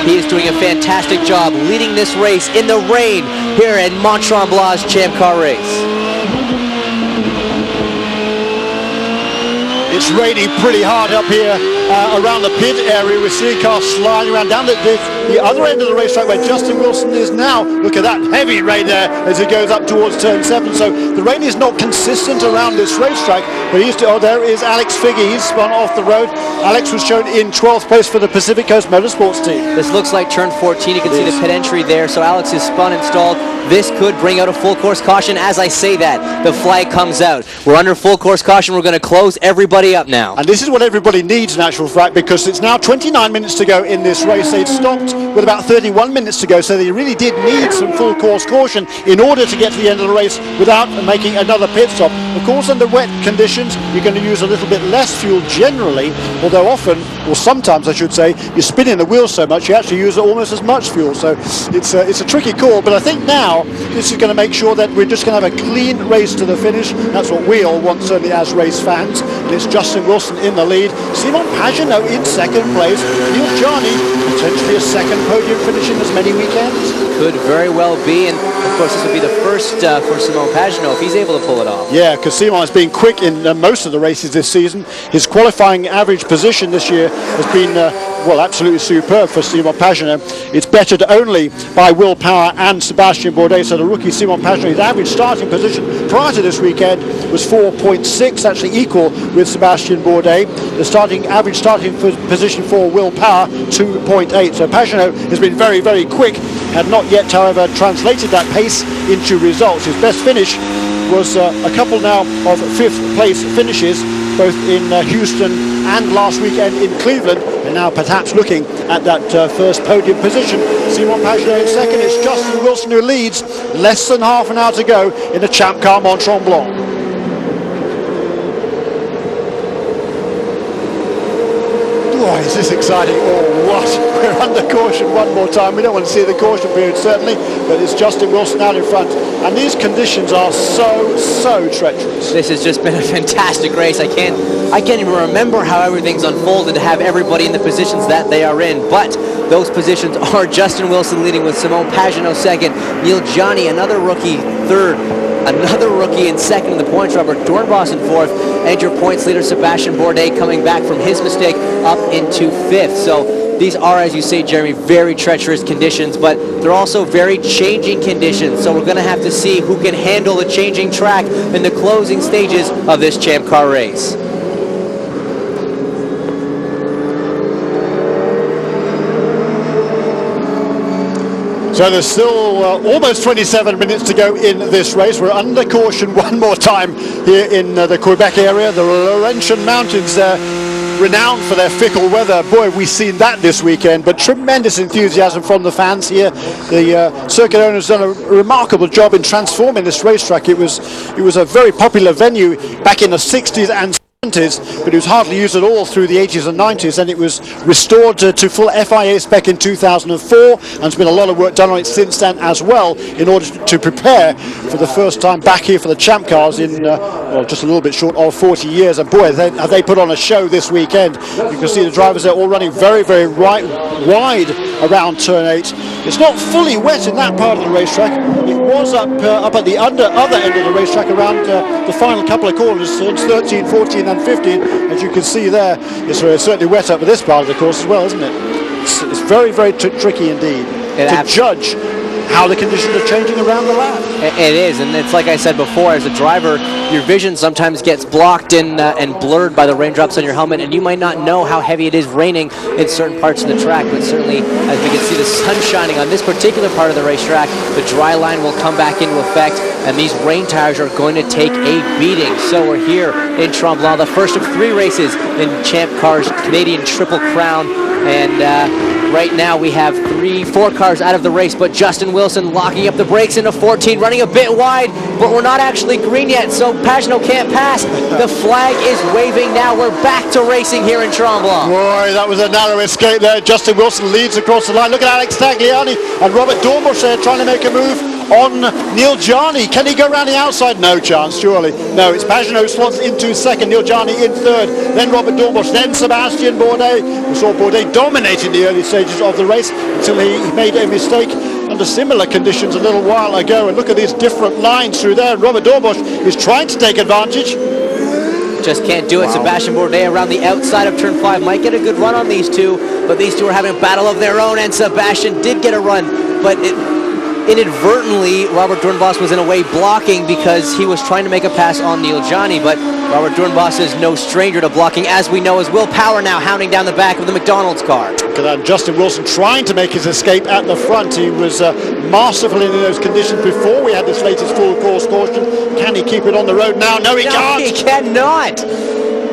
He is doing a fantastic job leading this race in the rain here at Mont-Tremblant's Champ Car race. It's raining pretty hard up here around the pit area. We're seeing cars sliding around down the other end of the racetrack where Justin Wilson is now. Look at that heavy rain there as he goes up towards turn 7. So the rain is not consistent around this racetrack. But there is Alex Figge. He's spun off the road. Alex was shown in 12th place for the Pacific Coast Motorsports team. This looks like turn 14. You can see the pit entry there. So Alex is spun and stalled. This could bring out a full course caution. As I say that, the flag comes out. We're under full course caution. We're going to close everybody up now. And this is what everybody needs in actual fact, because it's now 29 minutes to go in this race. They'd stopped with about 31 minutes to go, so they really did need some full course caution in order to get to the end of the race without making another pit stop. Of course, under wet conditions, you're going to use a little bit less fuel generally, although often, or sometimes I should say, you're spinning the wheels so much you actually use almost as much fuel. So it's a tricky call, but I think now this is going to make sure that we're just going to have a clean race to the finish. That's what we all want, certainly as race fans. And it's Justin Wilson in the lead, Simon Pagenaud in second place, Neil Jarni potentially a second podium finish in as many weekends. Could very well be, and of course this will be the first for Simon Pagenaud if he's able to pull it off. Yeah, because Simon has been quick in most of the races this season. His qualifying average position this year has been well, absolutely superb for Simon Pagenaud. It's bettered only by Will Power and Sebastian Bourdais. So the rookie Simon Pagenaud, his average starting position prior to this weekend was 4.6, actually equal with Sebastian Bourdais. The average starting position for Will Power, 2.8. So Pagenaud has been very, very quick. Had not yet, however, translated that pace into results. His best finish was a couple now of 5th place finishes, both in Houston and last weekend in Cleveland, and now perhaps looking at that first podium position. Simon Pagenaud in second. It's Justin Wilson who leads, less than half an hour to go in the Champ Car Mont-Tremblant. Boy, is this exciting or what? We're under caution one more time. We don't want to see the caution period, certainly, but it's Justin Wilson out in front. And these conditions are so treacherous. This has just been a fantastic race. I can't even remember how everything's unfolded to have everybody in the positions that they are in, but those positions are Justin Wilson leading with Simon Pagenaud second, Neil Jarni, another rookie, third, another rookie in second in the points, Robert Dornbos in fourth, and your points leader Sebastian Bourdais coming back from his mistake up into fifth. So these are, as you say, Jeremy, very treacherous conditions, but they're also very changing conditions. So we're going to have to see who can handle the changing track in the closing stages of this Champ Car race. So there's still almost 27 minutes to go in this race. We're under caution one more time here in the Quebec area. The Laurentian Mountains, renowned for their fickle weather. Boy, we've seen that this weekend, but tremendous enthusiasm from the fans here. The circuit owner's done a remarkable job in transforming this racetrack. It was a very popular venue back in the 60s and 70s, but it was hardly used at all through the 80s and 90s, and it was restored to full FIA spec in 2004, and there's been a lot of work done on it since then as well in order to prepare for the first time back here for the Champ Cars in well, just a little bit short of 40 years. And boy, have they put on a show this weekend. You can see the drivers are all running very, very wide around turn 8. It's not fully wet in that part of the racetrack. It was up at the other end of the racetrack around the final couple of corners, turns 13, 14 and 15. As you can see there, it's certainly wet up at this part of the course as well, isn't it? It's very, very tricky indeed to judge how the conditions are changing around the lap. It is, and it's like I said before, as a driver, your vision sometimes gets blocked and blurred by the raindrops on your helmet, and you might not know how heavy it is raining in certain parts of the track, but certainly, as we can see the sun shining on this particular part of the racetrack, the dry line will come back into effect, and these rain tires are going to take a beating. So we're here in Tremblant, the first of 3 races in Champ Car's Canadian Triple Crown, and right now we have 4 cars out of the race, but Justin Wilson locking up the brakes into 14, running a bit wide, but we're not actually green yet, so Pagenaud can't pass. The flag is waving now. We're back to racing here in Tremblant. Boy, that was a narrow escape there. Justin Wilson leads across the line. Look at Alex Tagliani and Robert Dornbos there trying to make a move on Niljani. Can he go around the outside? No chance, surely. No, it's Pagenaud slots into second, Niljani in third, then Robert Dornbusch, then Sebastian Bourdais. We saw Bourdais dominating the early stages of the race until he made a mistake under similar conditions a little while ago. And look at these different lines through there. Robert Dornbusch is trying to take advantage. Just can't do it. Wow. Sebastian Bourdais around the outside of turn 5 might get a good run on these two, but these two are having a battle of their own, and Sebastian did get a run, but inadvertently Robert Dornbusch was in a way blocking because he was trying to make a pass on Niljani, but Robert Dornbusch is no stranger to blocking, as we know, as Will Power now hounding down the back of the McDonald's car. Look at that, Justin Wilson trying to make his escape at the front. He was masterful in those conditions before we had this latest full course caution. Can he keep it on the road now? No, he can't. He cannot.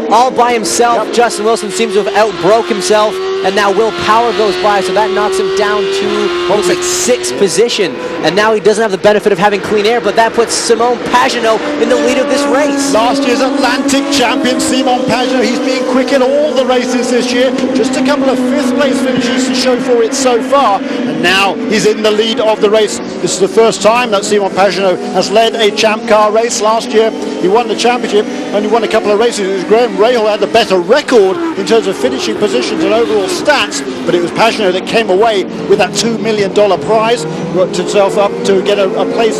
All by himself. Yep. Justin Wilson seems to have outbroke himself, and now Will Power goes by, so that knocks him down to almost like 6th position, and now he doesn't have the benefit of having clean air, but that puts Simon Pagenaud in the lead of this race. Last year's Atlantic champion Simon Pagenaud, he's been quick in all the races this year, just a couple of 5th place finishes to show for it so far, and now he's in the lead of the race. This is the first time that Simon Pagenaud has led a champ car race. Last year he won the championship, only won a couple of races. It was Graham Rahal had the better record in terms of finishing positions and overall stats, but it was Pagenaud that came away with that $2 million prize, worked himself up to get a place,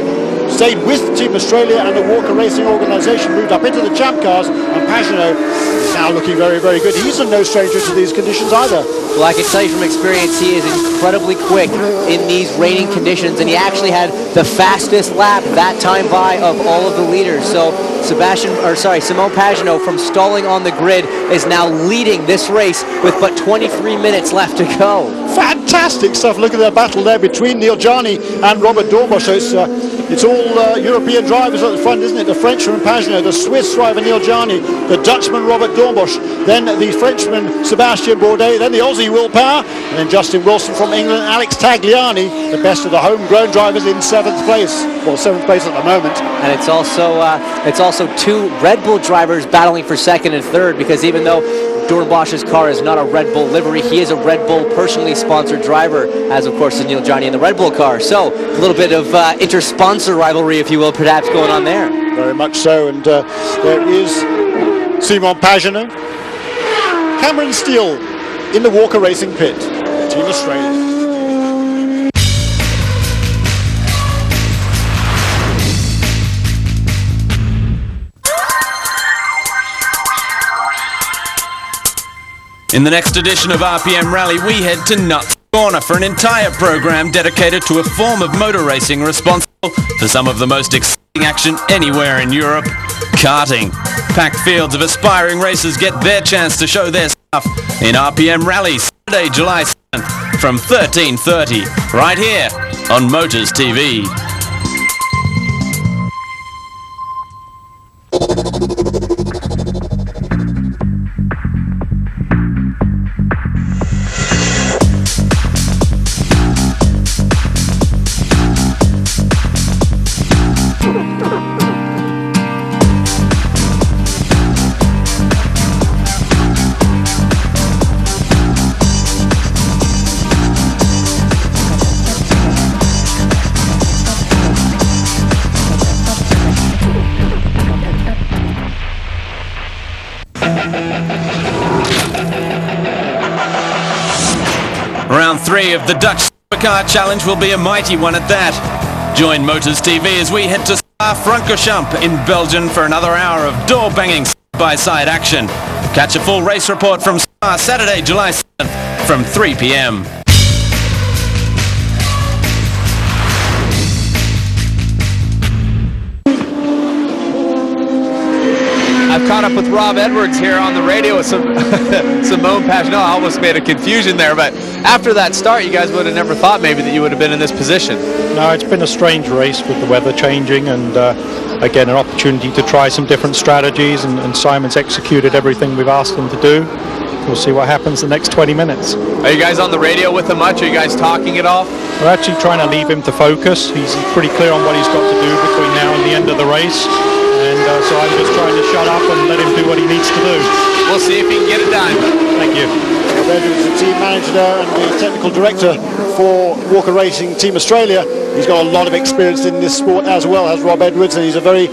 stayed with Team Australia and the Walker Racing organisation, moved up into the champ cars, and Pagenaud is now looking very, very good. He's no stranger to these conditions either. Well, I can tell you from experience, he is incredibly quick in these raining conditions, and he actually had the fastest lap that time by of all of the leaders. So Simon Pagenaud, from stalling on the grid, is now leading this race with but 23 minutes left to go. Fantastic stuff. Look at the battle there between Niljani and Robert Dornbusch. So it's all European drivers at the front, isn't it? The Frenchman Pagenaud, the Swiss driver Niljani, the Dutchman Robert Dornbusch, then the Frenchman Sebastian Bourdais, then the Aussie Will Power, and then Justin Wilson from England, Alex Tagliani, the best of the homegrown drivers, in 7th place. Well, 7th place at the moment. And it's also two Red Bull drivers battling for 2nd and 3rd, because even though Dornbusch's car is not a Red Bull livery, he is a Red Bull personally sponsored driver, as of course is Niljani in the Red Bull car. So a little bit of inter-sponsor rivalry, if you will, perhaps going on there. Very much so, and there is Simon Pagenaud. Cameron Steele in the Walker Racing pit, Team Australia. In the next edition of RPM Rally, we head to Nuts Corner for an entire program dedicated to a form of motor racing responsible for some of the most exciting action anywhere in Europe, karting. Packed fields of aspiring racers get their chance to show their stuff in RPM Rally, Saturday, July 7th from 13:30, right here on Motors TV. Round 3 of the Dutch Supercar Challenge will be a mighty one at that. Join Motors TV as we head to Spa-Francorchamps in Belgium for another hour of door-banging side-by-side action. Catch a full race report from Spa Saturday, July 7th from 3 p.m. I've caught up with Rob Edwards here on the radio with Simon Pagenaud. I almost made a confusion there, but after that start, you guys would have never thought maybe that you would have been in this position. No, it's been a strange race with the weather changing, and again, an opportunity to try some different strategies, and Simon's executed everything we've asked him to do. We'll see what happens the next 20 minutes. Are you guys on the radio with him much? Are you guys talking at all? We're actually trying to leave him to focus. He's pretty clear on what he's got to do between now and the end of the race. And so I'm just trying to shut up and let him do what he needs to do. We'll see if he can get it done. Thank you. Rob Edwards, the team manager there and the technical director for Walker Racing Team Australia. He's got a lot of experience in this sport as well as Rob Edwards, and he's a very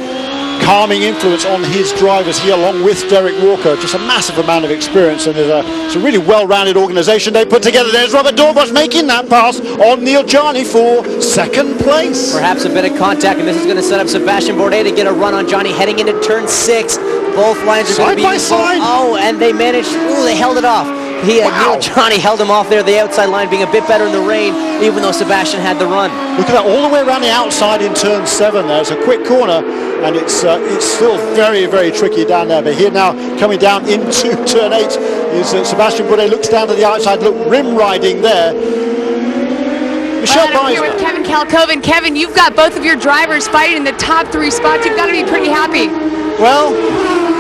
calming influence on his drivers here along with Derek Walker. Just a massive amount of experience, and it's a really well-rounded organisation they put together. There's Robert Dornbusch making that pass on Neil Jarni for second place. Perhaps a bit of contact, and this is going to set up Sebastian Bourdais to get a run on Johnny heading into turn 6. Both lines are going to be side by side. Oh, and they managed. Ooh, they held it off. Neil Jarni held him off there, the outside line being a bit better in the rain, even though Sebastian had the run. Look at that, all the way around the outside in turn 7 there. It's a quick corner, and it's still very, very tricky down there. But here now, coming down into turn 8, is Sebastian Bourdais looks down to the outside, look, rim riding there. Michelle I'm here with Kevin Kalkoven. Kevin, you've got both of your drivers fighting in the top 3 spots. You've got to be pretty happy. Well,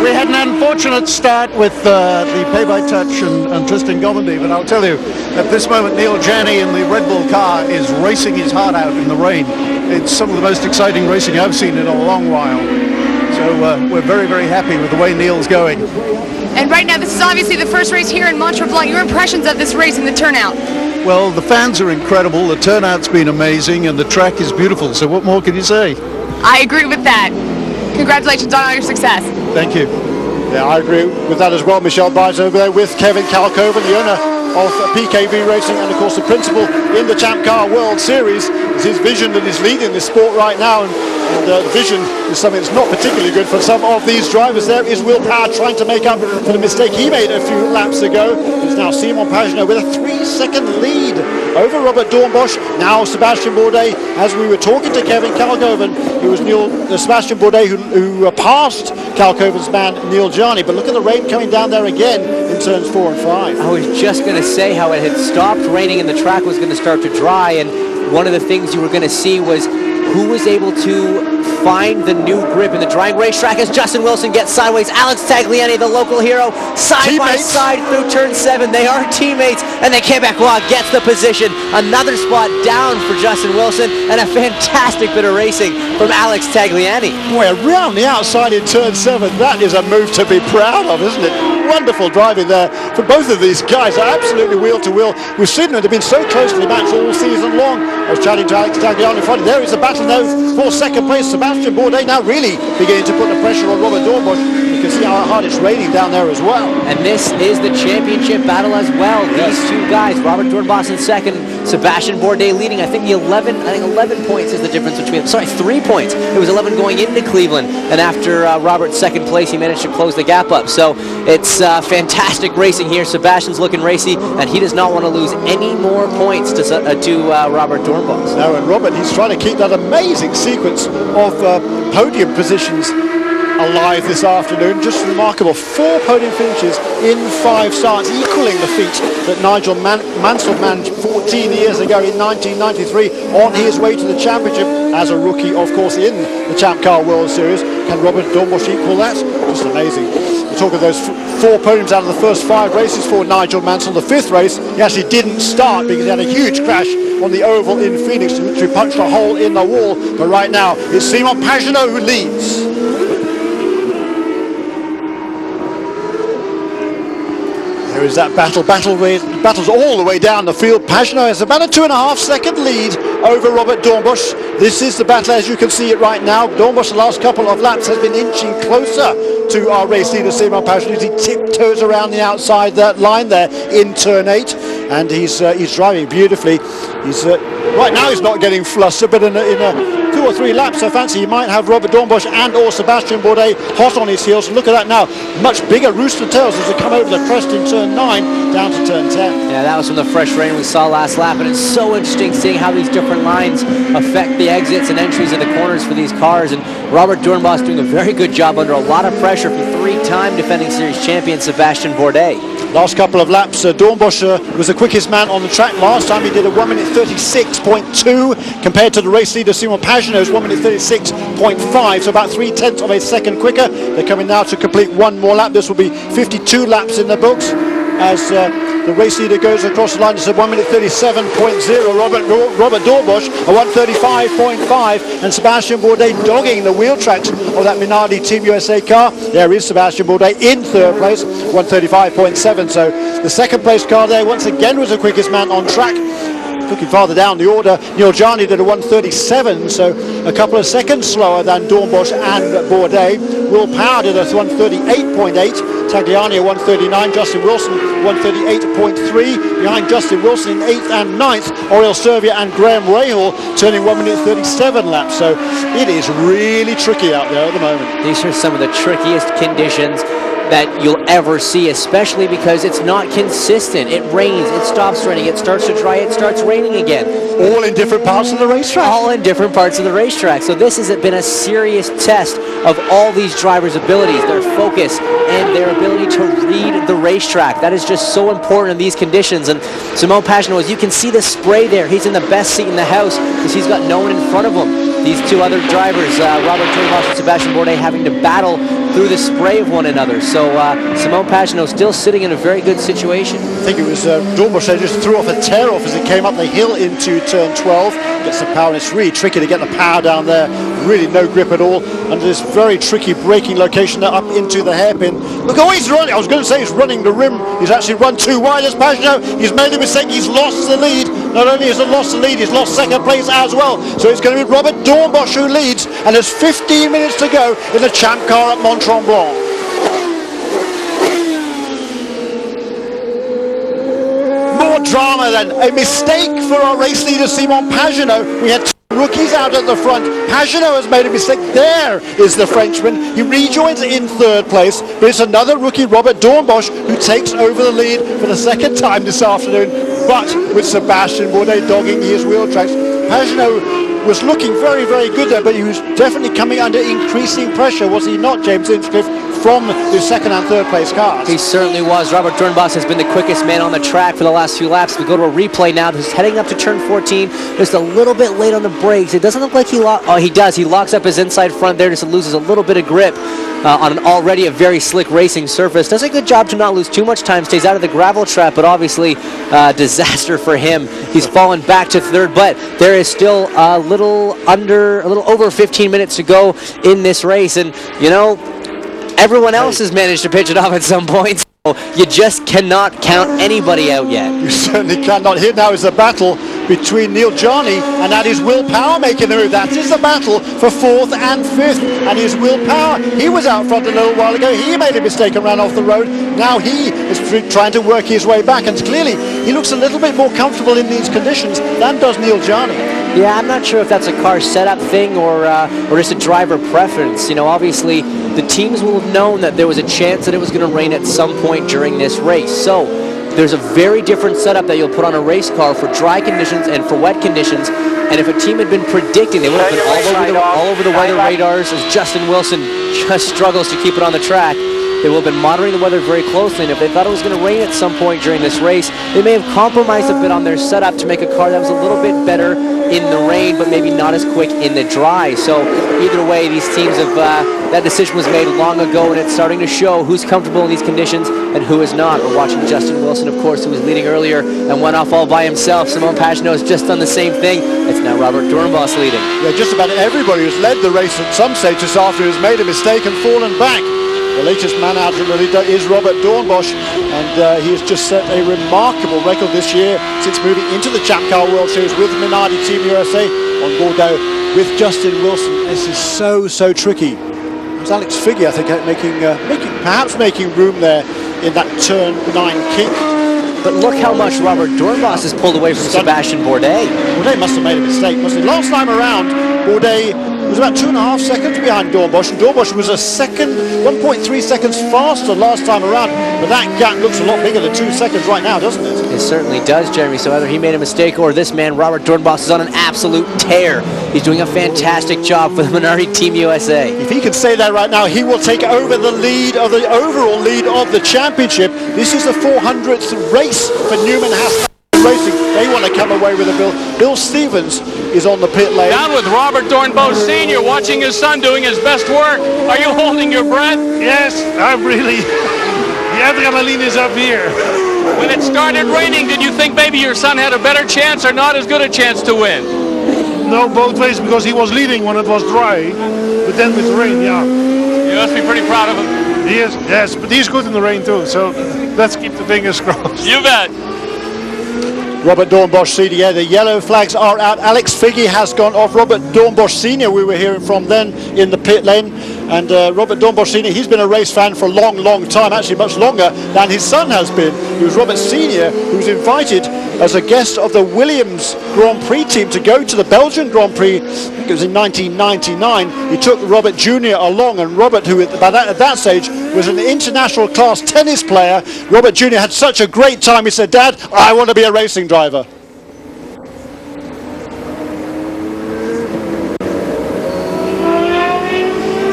we had an unfortunate start with the pay-by-touch and Tristan Govindy, but I'll tell you, at this moment, Neil Jarni in the Red Bull car is racing his heart out in the rain. It's some of the most exciting racing I've seen in a long while. So we're very, very happy with the way Neil's going. And right now, this is obviously the first race here in Mont-Tremblant. Your impressions of this race and the turnout? Well, the fans are incredible, the turnout's been amazing, and the track is beautiful, so what more can you say? I agree with that. Congratulations on all your success. Thank you. Yeah, I agree with that as well. Michelle Byes over there with Kevin Kalkoven, the owner of PKV Racing, and of course the principal in the Champ Car World Series. It's his vision that is leading this sport right now, and the vision is something that's not particularly good for some of these drivers. There is Will Power trying to make up for the mistake he made a few laps ago. It's now Simon Pagenaud with a 3-second lead over Robert Dornbusch. Now Sebastian Bourdais, as we were talking to Kevin Kalkoven, who was Sebastian Bourdais who passed Kalkoven's man Neil Jarni. But look at the rain coming down there again in turns 4 and 5. I was just going to say how it had stopped raining and the track was going to start to dry, and one of the things you were going to see was who was able to find the new grip in the drying racetrack as Justin Wilson gets sideways. Alex Tagliani, the local hero, side by side through turn 7. They are teammates, and then Quebecois gets the position. Another spot down for Justin Wilson, and a fantastic bit of racing from Alex Tagliani. Boy, around the outside in turn 7, that is a move to be proud of, isn't it? Wonderful driving there for both of these guys. They're absolutely wheel to wheel. We've seen them, they've been so close to the match all season long. I was chatting to Alex Tagliani in front. There is a battle now for second place. Sebastian Bourdais now really beginning to put the pressure on Robert Dornbusch. You can see how hard it's raining down there as well. And this is the championship battle as well. Yes. These two guys, Robert Dornbusch in second, Sebastian Bourdais leading. I think 11 points is the difference between them. Sorry, 3 points. It was 11 going into Cleveland, and after Robert's second place, he managed to close the gap up. So it's fantastic racing here. Sebastian's looking racy, and he does not want to lose any more points to Robert Dornbusch. No, and Robert, he's trying to keep that amazing sequence of podium positions alive this afternoon. Just remarkable. 4 podium finishes in 5 starts, equaling the feat that Nigel Mansell managed 14 years ago in 1993 on his way to the championship as a rookie, of course, in the Champ Car World Series. Can Robert Dornbusch equal that? Just amazing. We talk of those 4 podiums out of the first 5 races for Nigel Mansell. The 5th race, he actually didn't start because he had a huge crash on the oval in Phoenix, which punched a hole in the wall. But right now, it's Simon Pagenaud who leads. There is that battles all the way down the field. Pagenaud has about a 2.5 second lead over Robert Dornbusch. This is the battle as you can see it right now. Dornbusch the last couple of laps has been inching closer to our race leader Simon Pagenaud. He tiptoes around the outside that line there in turn 8, and he's driving beautifully. He's right now he's not getting flustered, but in a 2 or 3 laps, I fancy he might have Robert Dornbusch and or Sebastian Bourdais hot on his heels. Look at that now, much bigger rooster tails as they come over the crest in turn 9 down to turn 10. Yeah, that was from the fresh rain we saw last lap, and it's so interesting seeing how these different lines affect the exits and entries in the corners for these cars. And Robert Dornbusch doing a very good job under a lot of pressure from 3-time defending series champion Sebastian Bourdais. Last couple of laps, Dornbusch was the quickest man on the track. Last time he did a 1:36.2 compared to the race leader Simon Pagenaud's 1:36.5, so about 0.3 of a second quicker. They're coming now to complete one more lap. This will be 52 laps in the books as The race leader goes across the line. It's a 1 minute 37.0. Robert Dornbusch, a 1:35.5, and Sebastian Bourdais dogging the wheel tracks of that Minardi Team USA car. There is Sebastian Bourdais in third place, 1:35.7. So the second place car there once again was the quickest man on track. Looking farther down the order, Neil Jarni did a 1:37, so a couple of seconds slower than Dornbusch and Bourdais. Will Power did a 1:38.8, Tagliani a 1:39, Justin Wilson 1:38.3. Behind Justin Wilson in 8th and 9th, Oriol Servia and Graham Rahal turning 1 minute 37 laps. So it is really tricky out there at the moment. These are some of the trickiest conditions that you'll ever see, especially because it's not consistent. It rains, it stops raining, it starts to dry, it starts raining again. All in different parts of the racetrack. All in different parts of the racetrack. So this has been a serious test of all these drivers' abilities, their focus, and their ability to read the racetrack. That is just so important in these conditions. And Simon Pagenaud, as you can see the spray there, he's in the best seat in the house because he's got no one in front of him. These two other drivers, Robert Dornbusch and Sebastian Bourdais, having to battle through the spray of one another. So Simon Pagenaud still sitting in a very good situation. I think it was Dornbusch that just threw off a tear-off as it came up the hill into turn 12. Gets some power, and it's really tricky to get the power down there. Really no grip at all under this very tricky braking location there up into the hairpin. Look, oh, he's running. I was going to say he's running the rim. He's actually run too wide as Pagenaud. He's made a mistake. He's lost the lead. Not only has he lost the lead, he's lost second place as well. So it's going to be Robert Dornbusch who leads, and there's 15 minutes to go in the champ car at Mont-Tremblant. More drama then. A mistake for our race leader Simon Pagenaud. We had two rookies out at the front. Pagenaud has made a mistake. There is the Frenchman. He rejoins in third place, but it's another rookie, Robert Dornbusch, who takes over the lead for the second time this afternoon, but with Sebastian Bourdais dogging his wheel tracks. Pagenaud was looking very, very good there, but he was definitely coming under increasing pressure, was he not, James Hinchcliffe, from the second and third place cars? He certainly was. Robert Dornbusch has been the quickest man on the track for the last few laps. We go to a replay now. He's heading up to turn 14, just a little bit late on the brakes. It doesn't look like he he does. He locks up his inside front there, just loses a little bit of grip on an already a very slick racing surface. Does a good job to not lose too much time, stays out of the gravel trap, but obviously disaster for him. He's fallen back to third, but there is still a little over 15 minutes to go in this race, and you know, everyone else has managed to pitch it off at some point. So you just cannot count anybody out yet. You certainly cannot. Here now is a battle between Neil Jarni, and that is Will Power making the move. That is the battle for 4th and 5th, and is Will Power. He was out front a little while ago. He made a mistake and ran off the road. Now he is trying to work his way back, and clearly he looks a little bit more comfortable in these conditions than does Neil Jarni. Yeah, I'm not sure if that's a car setup thing or just a driver preference. You know, obviously the teams will have known that there was a chance that it was going to rain at some point during this race. So there's a very different setup that you'll put on a race car for dry conditions and for wet conditions. And if a team had been predicting, they would have been all over the weather radars as Justin Wilson just struggles to keep it on the track. They will have been monitoring the weather very closely, and if they thought it was going to rain at some point during this race, they may have compromised a bit on their setup to make a car that was a little bit better in the rain, but maybe not as quick in the dry. So either way, these teams have, that decision was made long ago, and it's starting to show who's comfortable in these conditions and who is not. We're watching Justin Wilson, of course, who was leading earlier and went off all by himself. Simon Pagenaud has just done the same thing. It's now Robert Dornbusch leading. Yeah, just about everybody who's led the race at some stage this afternoon has made a mistake and fallen back. The latest man out in the lead is Robert Dornbusch, and he has just set a remarkable record this year since moving into the Champ Car World Series with Minardi Team USA on Bordeaux with Justin Wilson. This is so tricky. There's Alex Figge, I think, making room there in that turn 9 kick. But look how much Robert Dornbusch has pulled away from Sebastian Bourdais. Bourdais must have made a mistake, mustn't he? Last time around, Bourdais was about 2.5 seconds behind Dornbusch, and Dornbusch was 1.3 seconds faster last time around, but that gap looks a lot bigger than 2 seconds right now, doesn't it? It certainly does, Jeremy. So either he made a mistake or this man, Robert Dornbusch, is on an absolute tear. He's doing a fantastic job for the Minardi Team USA. If he can say that right now, he will take over the lead of the overall lead of the championship. This is the 400th race for Newman Haas Racing. They want to come away with a bill. Bill Stevens is on the pit lane. Down with Robert Dornbusch Sr. watching his son doing his best work. Are you holding your breath? Yes, I'm really. The adrenaline is up here. When it started raining, did you think maybe your son had a better chance or not as good a chance to win? No, both ways, because he was leading when it was dry, but then with the rain, yeah. You must be pretty proud of him. He is, yes, but he's good in the rain too, so let's keep the fingers crossed. You bet. Robert Dornbosch Senior, the yellow flags are out. Alex Figge has gone off. Robert Dornbosch Senior, we were hearing from then in the pit lane. And Robert Dornbosch Senior, he's been a race fan for a long, long time, actually much longer than his son has been. It was Robert Senior who was invited as a guest of the Williams Grand Prix team to go to the Belgian Grand Prix. I think it was in 1999. He took Robert Jr. along, and Robert, who at that stage was an international class tennis player, Robert Jr. had such a great time. He said, "Dad, I want to be a racing driver."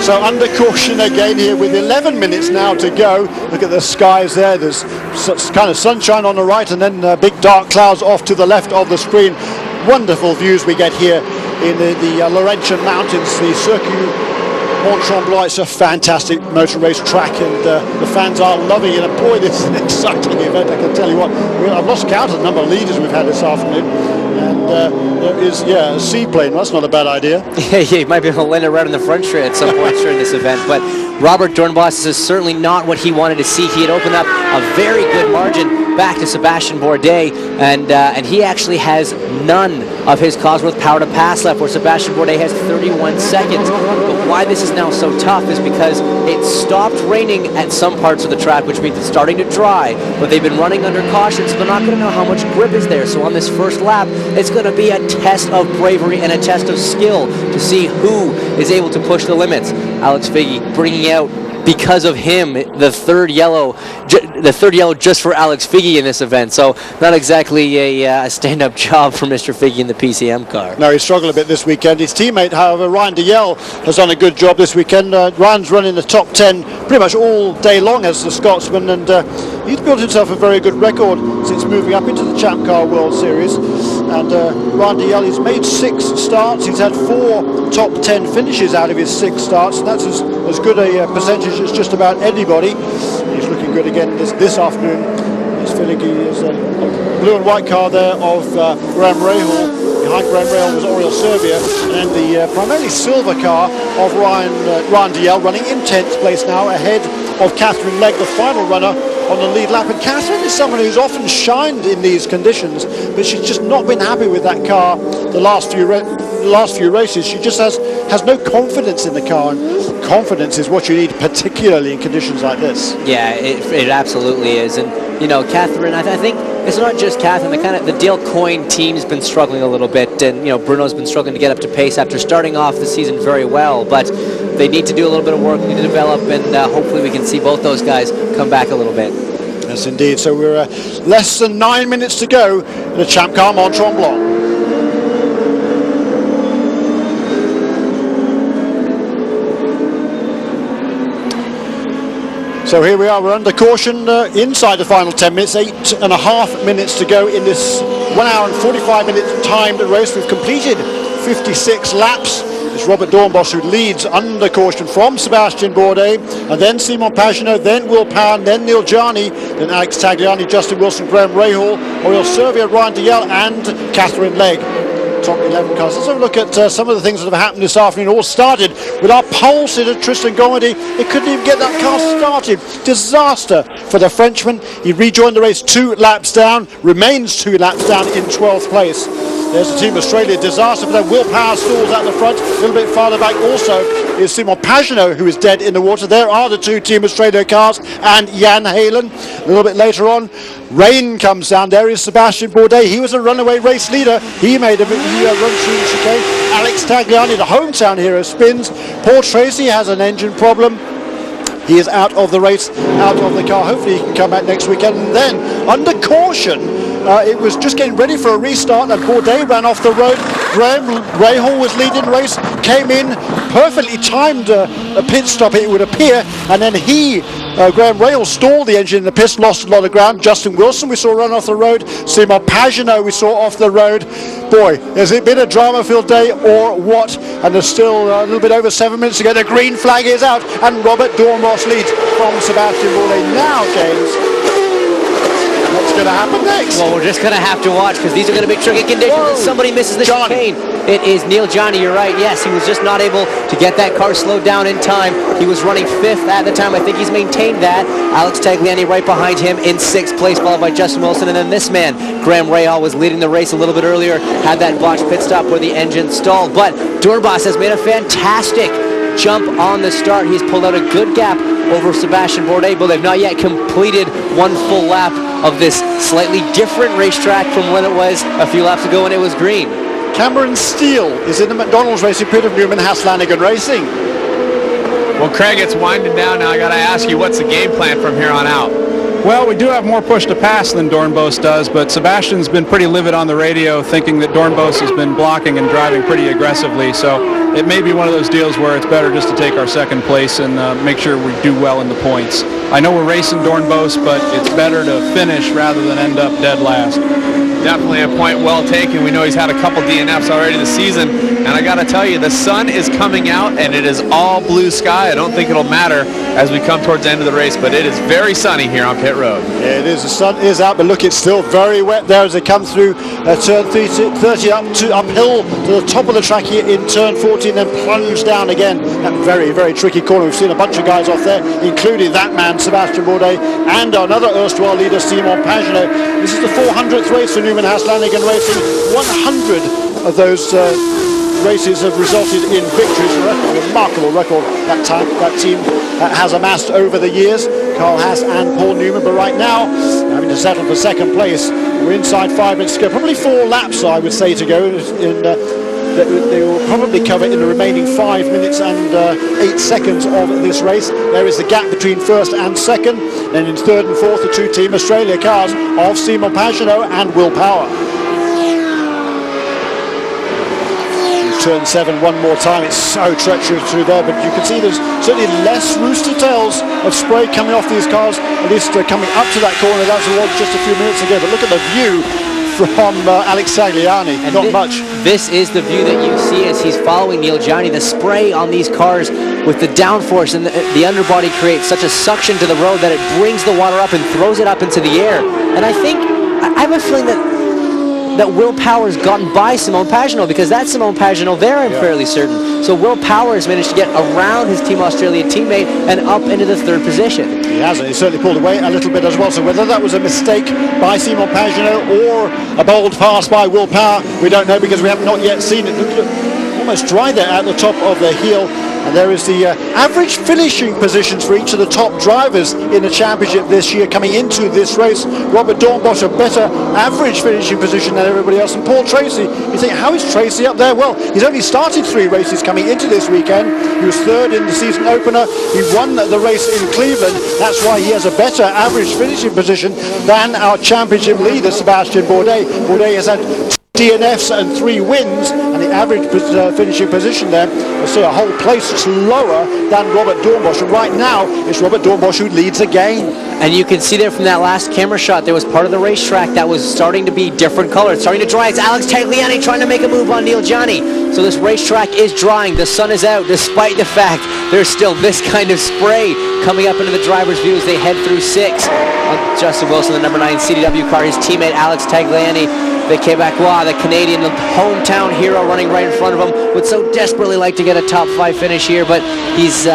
So under caution again here with 11 minutes now to go. Look at the skies there. There's kind of sunshine on the right and then big dark clouds off to the left of the screen. Wonderful views we get here in the Laurentian Mountains, the Circuit Mont-Tremblant. It's a fantastic motor race track, and the fans are loving it. And boy, this is an exciting event, I can tell you what. I've lost count of the number of leaders we've had this afternoon. And there is, a seaplane. That's not a bad idea. Yeah, you might be able to land it right in the front straight at some point during this event. But Robert Dornbosch is certainly not what he wanted to see. He had opened up a very good margin back to Sebastian Bourdais, and he actually has none of his Cosworth power to pass left, where Sebastian Bourdais has 31 seconds. But why this is now so tough is because it stopped raining at some parts of the track, which means it's starting to dry, but they've been running under caution, so they're not going to know how much grip is there. So on this first lap, it's going to be a test of bravery and a test of skill to see who is able to push the limits. Alex Figge bringing out, because of him, the third yellow just for Alex Figge in this event. So not exactly a stand-up job for Mr. Figge in the PCM car. No, he struggled a bit this weekend. His teammate, however, Ryan Dalziel, has done a good job this weekend. Ryan's running the top 10 pretty much all day long as the Scotsman, and he's built himself a very good record since moving up into the Champ Car World Series. And Ryan Dalziel, he's made 6 starts. He's had 4 top 10 finishes out of his 6 starts, and that's as good a percentage as just about anybody. He's looking good again this afternoon. He's filling his blue and white car there of Graham Rahal. Behind Graham Rahal was Oriol Servia, and then the primarily silver car of Ryan Dalziel running in 10th place now, ahead of Catherine Legg, the final runner on the lead lap. And Catherine is someone who's often shined in these conditions, but she's just not been happy with that car the last few races. She just has no confidence in the car, and confidence is what you need, particularly in conditions like this. Yeah, it absolutely is. And you know, Catherine, I think it's not just Catherine. The Dale Coyne team's been struggling a little bit, and you know, Bruno's been struggling to get up to pace after starting off the season very well. But they need to do a little bit of work, need to develop, and hopefully we can see both those guys come back a little bit. Yes, indeed. So we're less than 9 minutes to go in the Champ Car Mont-Tremblant. So here we are, we're under caution inside the final 10 minutes, 8.5 minutes to go in this 1 hour and 45 minute timed race. We've completed 56 laps. It's Robert Dornbosch who leads under caution from Sebastian Bourdais, and then Simon Pagenaud, then Will Power, then Neil Jarni, then Alex Tagliani, Justin Wilson, Graham Rahal, Oriol Servia, Ryan Dalziel, and Catherine Legg. Top 11 cars. Let's have a look at some of the things that have happened this afternoon. All started with our pole sitter Tristan Gomedy. He couldn't even get that car started. Disaster for the Frenchman. He rejoined the race 2 laps down, remains 2 laps down in 12th place. There's the Team Australia. Disaster for them. Will Power stalls at the front. A little bit farther back also is Simon Pagenaud, who is dead in the water. There are the 2 Team Australia cars and Jan Halen. A little bit later on, rain comes down. There is Sebastian Bourdais. He was a runaway race leader. He made a run through the chicane. Alex Tagliani, the hometown hero, spins. Paul Tracy has an engine problem. He is out of the race, out of the car. Hopefully he can come back next weekend. And then, under caution, it was just getting ready for a restart, and Bourdais ran off the road. Graham Rahal was leading the race, came in, perfectly timed a pit stop, it would appear, and then Graham Rahal stalled the engine in the pits, lost a lot of ground. Justin Wilson we saw run off the road. Simon Pagenaud we saw off the road. Boy, has it been a drama-filled day or what? And there's still a little bit over 7 minutes to go. The green flag is out, and Robert Dornbosch leads from Sebastian Bourdais. Now, James, What's going to happen next? Well, we're just going to have to watch because these are going to be tricky conditions. And somebody misses the chicane. It is Neil Johnny, you're right. Yes, he was just not able to get that car slowed down in time. He was running 5th at the time. I think he's maintained that. Alex Tagliani right behind him in 6th place, followed by Justin Wilson. And then this man, Graham Rahal, was leading the race a little bit earlier, had that botched pit stop where the engine stalled. But Doornbos has made a fantastic jump on the start. He's pulled out a good gap over Sebastian Bourdais, but they've not yet completed one full lap of this slightly different racetrack from when it was a few laps ago when it was green. Cameron Steele is in the McDonald's racing pit of Newman Haas Lanigan Racing. Well, Craig, it's winding down now. I got to ask you, what's the game plan from here on out? Well, we do have more push to pass than Doornbos does, but Sebastian's been pretty livid on the radio, thinking that Doornbos has been blocking and driving pretty aggressively. So it may be one of those deals where it's better just to take our 2nd place and make sure we do well in the points. I know we're racing Doornbos, but it's better to finish rather than end up dead last. Definitely a point well taken. We know he's had a couple DNFs already this season, and I got to tell you, the sun is coming out, and it is all blue sky. I don't think it'll matter as we come towards the end of the race, but it is very sunny here on pit road. Yeah, it is. The sun is out, but look, it's still very wet there as they come through turn 30 uphill to the top of the track here in turn 14, then plunge down again. That very, very tricky corner. We've seen a bunch of guys off there, including that man, Sebastian Bourdais, and another erstwhile leader, Simon Pagenaud. This is the 400th race for Newman Haas Lanigan Racing. 100 of those races have resulted in victories. A remarkable record that team has amassed over the years. Carl Haas and Paul Newman, but right now having to settle for 2nd place. We're inside 5 minutes to go, probably 4 laps I would say to go. They will probably cover in the remaining 5 minutes and 8 seconds of this race. There is the gap between 1st and 2nd. Then in 3rd and 4th, the 2 Team Australia cars of Simon Pagenaud and Will Power. Turn 7 one more time. It's so treacherous through there, but you can see there's certainly less rooster tails of spray coming off these cars, at least coming up to that corner. That was just a few minutes ago, but look at the view from Alex Tagliani. And not much. This is the view that you see as he's following Neil Johnny. The spray on these cars with the downforce and the underbody creates such a suction to the road that it brings the water up and throws it up into the air. And I have a feeling that Will Power's gotten by Simon Pagenaud, because that's Simon Pagenaud there, I'm fairly certain. So Will Power has managed to get around his Team Australia teammate and up into the 3rd position. He hasn't. He certainly pulled away a little bit as well. So whether that was a mistake by Simon Pagenaud or a bold pass by Will Power, we don't know, because we have not yet seen it. Look, almost dry there at the top of the hill. And there is the average finishing positions for each of the top drivers in the championship this year coming into this race. Robert Doornbos, a better average finishing position than everybody else. And Paul Tracy, you think, how is Tracy up there? Well, he's only started 3 races coming into this weekend. He was 3rd in the season opener. He won the race in Cleveland. That's why he has a better average finishing position than our championship leader, Sebastian Bourdais. Bourdais has had DNFs and 3 wins, and the average finishing position there, we'll see a whole place lower than Robert Doornbos. And right now, it's Robert Doornbos who leads again. And you can see there from that last camera shot, there was part of the racetrack that was starting to be different colors, starting to dry. It's Alex Tagliani trying to make a move on Neil Johnny. So this racetrack is drying. The sun is out, despite the fact there's still this kind of spray coming up into the driver's view as they head through 6. Justin Wilson, the number 9 CDW car, his teammate Alex Tagliani, the Quebecois, the Canadian, the hometown hero running right in front of him, would so desperately like to get a top 5 finish here, but he's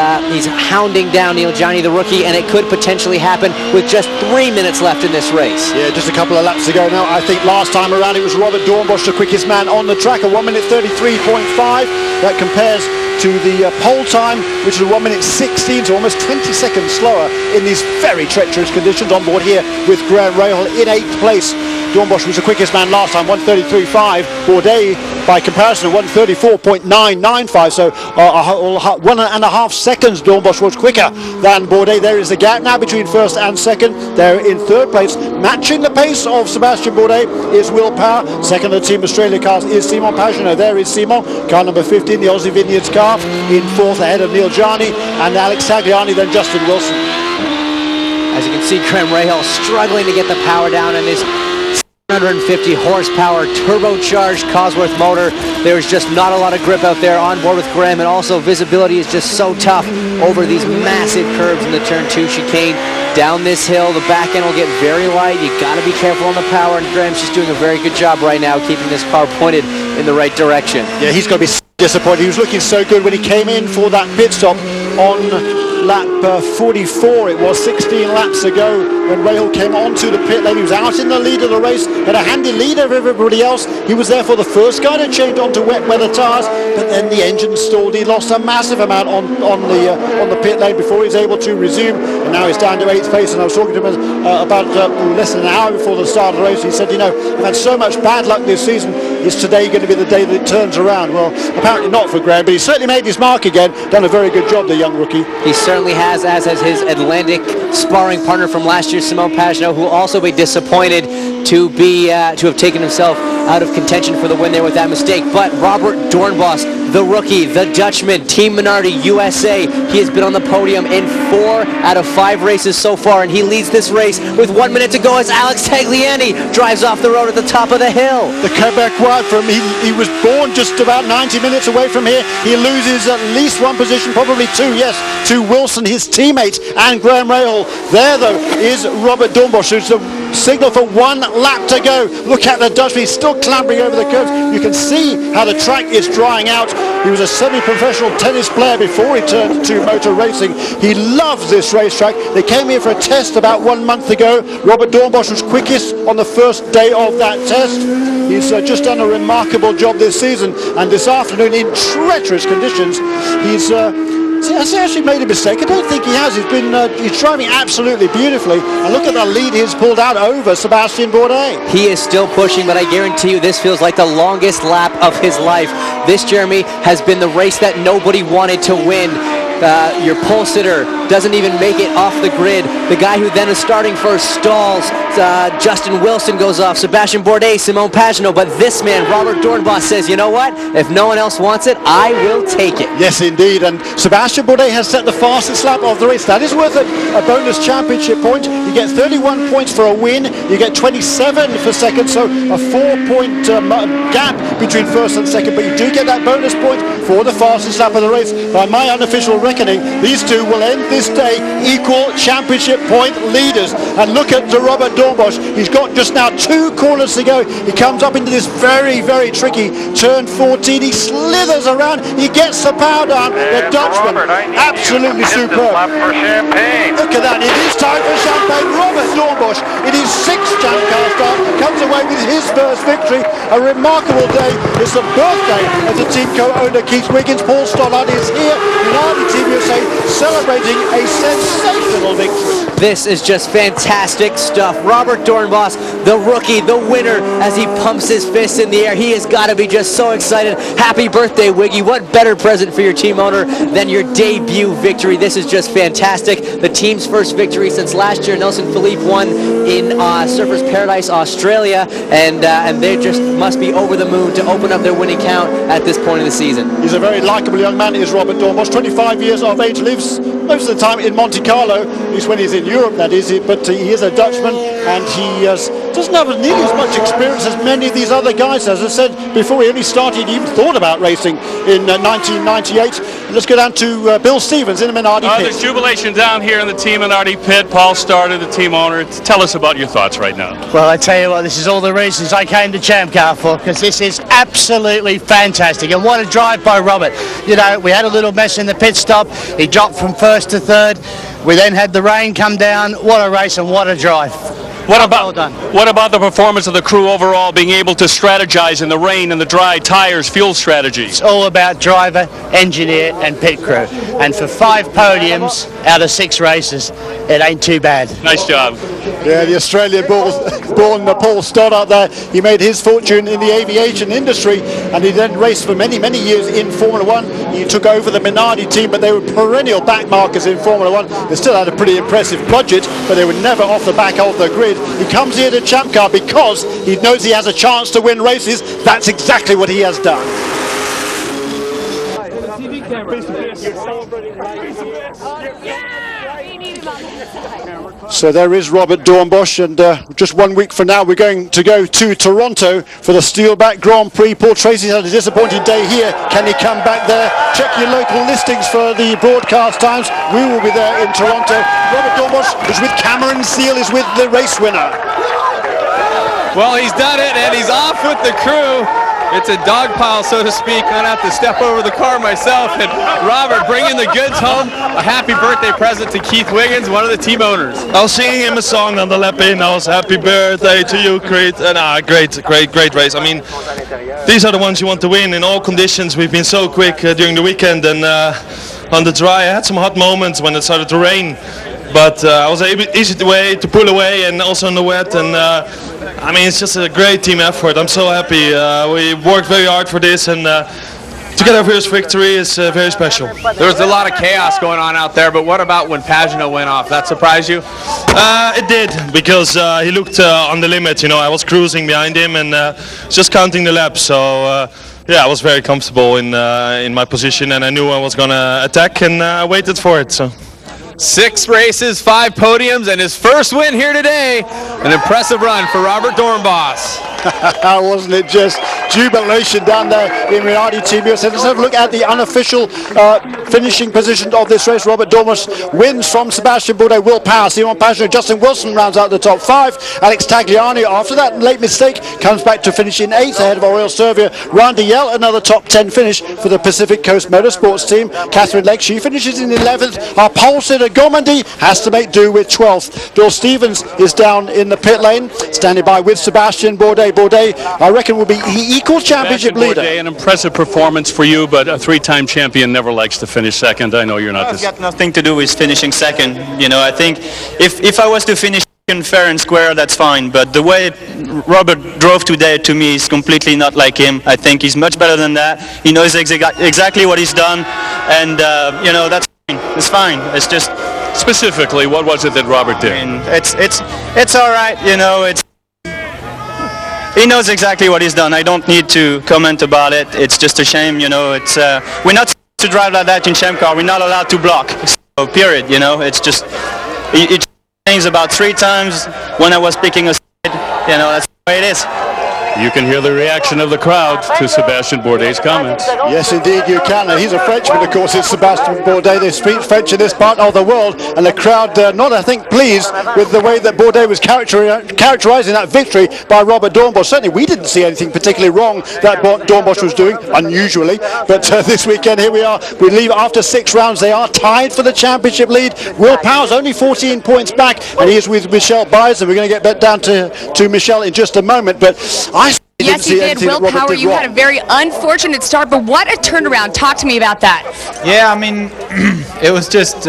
hounding down Neil Johnny, the rookie, and it could potentially happen with just 3 minutes left in this race. Yeah, just a couple of laps to go now. I think last time around it was Robert Doornbos, the quickest man on the track, a 1:33.5. That compares to the pole time, which is 1:16, so almost 20 seconds slower in these very treacherous conditions on board here with Graham Rahal in 8th place. Doornbos was the quickest man last time, 1:33.5. Bourdais, by comparison, 1:34.995. So 1.5 seconds Doornbos was quicker than Bourdais. There is the gap now between 1st and 2nd. They're in 3rd place. Matching the pace of Sebastian Bourdais is Will Power. 2nd of the Team Australia cars is Simon Pagenaud. There is Simon, car number 15, the Aussie Vineyards car, in 4th ahead of Neil Johnny and Alex Tagliani, then Justin Wilson. As you can see, Graham Rahal struggling to get the power down in this 150 horsepower turbocharged Cosworth motor. There's just not a lot of grip out there on board with Graham, and also visibility is just so tough over these massive curves in the turn 2 chicane. Down this hill, the back end will get very light. You got to be careful on the power, and Graham's just doing a very good job right now keeping this car pointed in the right direction. Yeah, he's going to be disappointed. He was looking so good when he came in for that pit stop on lap 44. It was 16 laps ago when Rahal came onto the pit lane. He was out in the lead of the race, had a handy lead over everybody else. He was therefore the first guy to change onto wet weather tyres, but then the engine stalled. He lost a massive amount on the pit lane before he was able to resume, and now he's down to 8th place. And I was talking to him about less than an hour before the start of the race. He said, you know, I've had so much bad luck this season. Is today going to be the day that it turns around? Well, apparently not for Graham, but he certainly made his mark again. Done a very good job, the young rookie. He certainly has, as has his Atlantic sparring partner from last year, Simon Pagenaud, who will also be disappointed to have taken himself out of contention for the win there with that mistake. But Robert Doornbos, the rookie, the Dutchman, Team Minardi USA, he has been on the podium in 4 out of 5 races so far, and he leads this race with 1 minute to go as Alex Tagliani drives off the road at the top of the hill. The Quebec wide from he was born just about 90 minutes away from here. He loses at least 1 position, probably 2, yes, to Wilson, his teammate, and Graham Rahal. There, though, is Robert Doornbos, who's the signal for 1 lap to go. Look at the Dutchman, he's still clambering over the curves. You can see how the track is drying out. He was a semi-professional tennis player before he turned to motor racing. He loves this racetrack. They came here for a test about 1 month ago. Robert Doornbos was quickest on the first day of that test. He's just done a remarkable job this season, and this afternoon in treacherous conditions, has he actually made a mistake? I don't think he has. He's driving absolutely beautifully. And look at the lead he's pulled out over Sebastian Bourdais. He is still pushing, but I guarantee you this feels like the longest lap of his life. This, Jeremy, has been the race that nobody wanted to win. Your pole sitter doesn't even make it off the grid. The guy who then is starting first stalls. Justin Wilson goes off. Sebastian Bourdais, Simon Pagenaud. But this man, Robert Doornbos, says, you know what? If no one else wants it, I will take it. Yes, indeed. And Sebastian Bourdais has set the fastest lap of the race. That is worth a bonus championship point. You get 31 points for a win. You get 27 for second. So a 4-point gap between first and second. But you do get that bonus point for the fastest lap of the race. By my unofficial reckoning, these two will end this day equal championship point leaders. And look at Robert Doornbos. He's got just now 2 corners to go. He comes up into this very, very tricky turn 14. He slithers around. He gets the power down. The Dutchman, absolutely superb. Look at that. It is time for champagne. Robert Doornbos, in his 6th Champ Car start, comes away with his first victory. A remarkable day. It's the birthday of the team co-owner Keith Wiggins. Paul Stoddard is here. Minardi Team USA celebrating a sensational victory. This is just fantastic stuff. Robert Doornbos, the rookie, the winner, as he pumps his fist in the air. He has got to be just so excited. Happy birthday, Wiggy. What better present for your team owner than your debut victory? This is just fantastic. The team's first victory since last year. Nelson Philippe won in Surfers Paradise, Australia, and they just must be over the moon to open up their winning count at this point in the season. He's a very likable young man, is Robert Doornbos. 25 years of age, lives most of the time in Monte Carlo, at least when he's in Europe, that is it. But he is a Dutchman, and he doesn't have nearly as much experience as many of these other guys. As I said before, he only started, he even thought about racing in 1998. Let's go down to Bill Stevens in the Minardi pit. There's jubilation down here in the Team Minardi pit. Paul Stoddard, the team owner. Tell us about your thoughts right now. Well, I tell you what, this is all the reasons I came to Champ Car for, because this is absolutely fantastic. And what a drive by Robert. You know, we had a little mess in the pit stop. He dropped from first to third. We then had the rain come down. What a race and what a drive. What about the performance of the crew overall, being able to strategize in the rain and the dry, tires, fuel strategy? It's all about driver, engineer and pit crew. And for 5 podiums out of 6 races, it ain't too bad. Nice job. Yeah, the Australian-born Paul Stoddard there. He made his fortune in the aviation industry, and he then raced for many, many years in Formula 1. He took over the Minardi team, but they were perennial backmarkers in Formula 1. They still had a pretty impressive budget, but they were never off the back of the grid. He comes here to Champ Car because he knows he has a chance to win races. That's exactly what he has done. So there is Robert Dornbusch, and just 1 week from now we're going to go to Toronto for the Steelback Grand Prix. Paul Tracy's had a disappointing day here. Can he come back there? Check your local listings for the broadcast times. We will be there in Toronto. Robert Dornbusch is with Cameron Seal, is with the race winner. Well, he's done it, and he's off with the crew. It's a dog pile, so to speak. I'm going to have to step over the car myself. And Robert, bringing the goods home. A happy birthday present to Keith Wiggins, one of the team owners. I was singing him a song on the lap in. I was happy birthday to you, Creed. And great race. I mean, these are the ones you want to win in all conditions. We've been so quick during the weekend, and on the dry, I had some hot moments when it started to rain. But I was easy to pull away, and also in the wet, and I mean, it's just a great team effort. I'm so happy. We worked very hard for this, and to get our first victory is very special. There was a lot of chaos going on out there, but what about when Pagano went off? That surprised you? It did, because he looked on the limit. You know, I was cruising behind him and just counting the laps. So yeah, I was very comfortable in my position, and I knew I was going to attack, and I waited for it. So. 6 races, 5 podiums, and his first win here today. An impressive run for Robert Dornbusch. Wasn't it just jubilation down there in Minardi Team USA? Let's have a look at the unofficial finishing position of this race. Robert Dornbusch wins from Sebastian Bourdais, Will Power, Simon Pagenaud, Justin Wilson rounds out the top 5. Alex Tagliani, after that late mistake, comes back to finish in 8th ahead of Aurel Servia. Randy Yell, another top 10 finish for the Pacific Coast Motorsports team. Catherine Legg, she finishes in 11th. Our pole sitter Gomandy has to make do with 12th. Bill Stevens is down in the pit lane, standing by with Sebastian Bourdais. Bourdais, I reckon, will be equal championship leader. Bourdais, an impressive performance for you, but a 3-time champion never likes to finish second. I know you're not It's got nothing to do with finishing second. You know, I think if I was to finish fair and square, that's fine. But the way Robert drove today, to me, is completely not like him. I think he's much better than that. He knows exactly what he's done, and you know, that's fine. It's fine. It's just specifically, what was it that Robert did? I mean, it's all right. You know, he knows exactly what he's done. I don't need to comment about it. It's just a shame. You know, it's we're not supposed to drive like that in Champ Car. We're not allowed to block. So, period. You know, it's just it changed about 3 times when I was picking a side. You know, that's the way it is. You can hear the reaction of the crowd to Sebastian Bourdais' comments. Yes, indeed you can. He's a Frenchman, of course. It's Sebastian Bourdais. They speak French in this part of the world, and the crowd not, I think, pleased with the way that Bourdais was characterising that victory by Robert Dornbusch. Certainly, we didn't see anything particularly wrong that Dornbusch was doing, unusually. But this weekend, here we are. We leave after 6 rounds. They are tied for the championship lead. Will Power's only 14 points back, and he is with Michel Baez, and we're going to get back down to Michel in just a moment. But Yes, you did. Will Power, you had a very unfortunate start, but what a turnaround. Talk to me about that. Yeah, I mean, it was just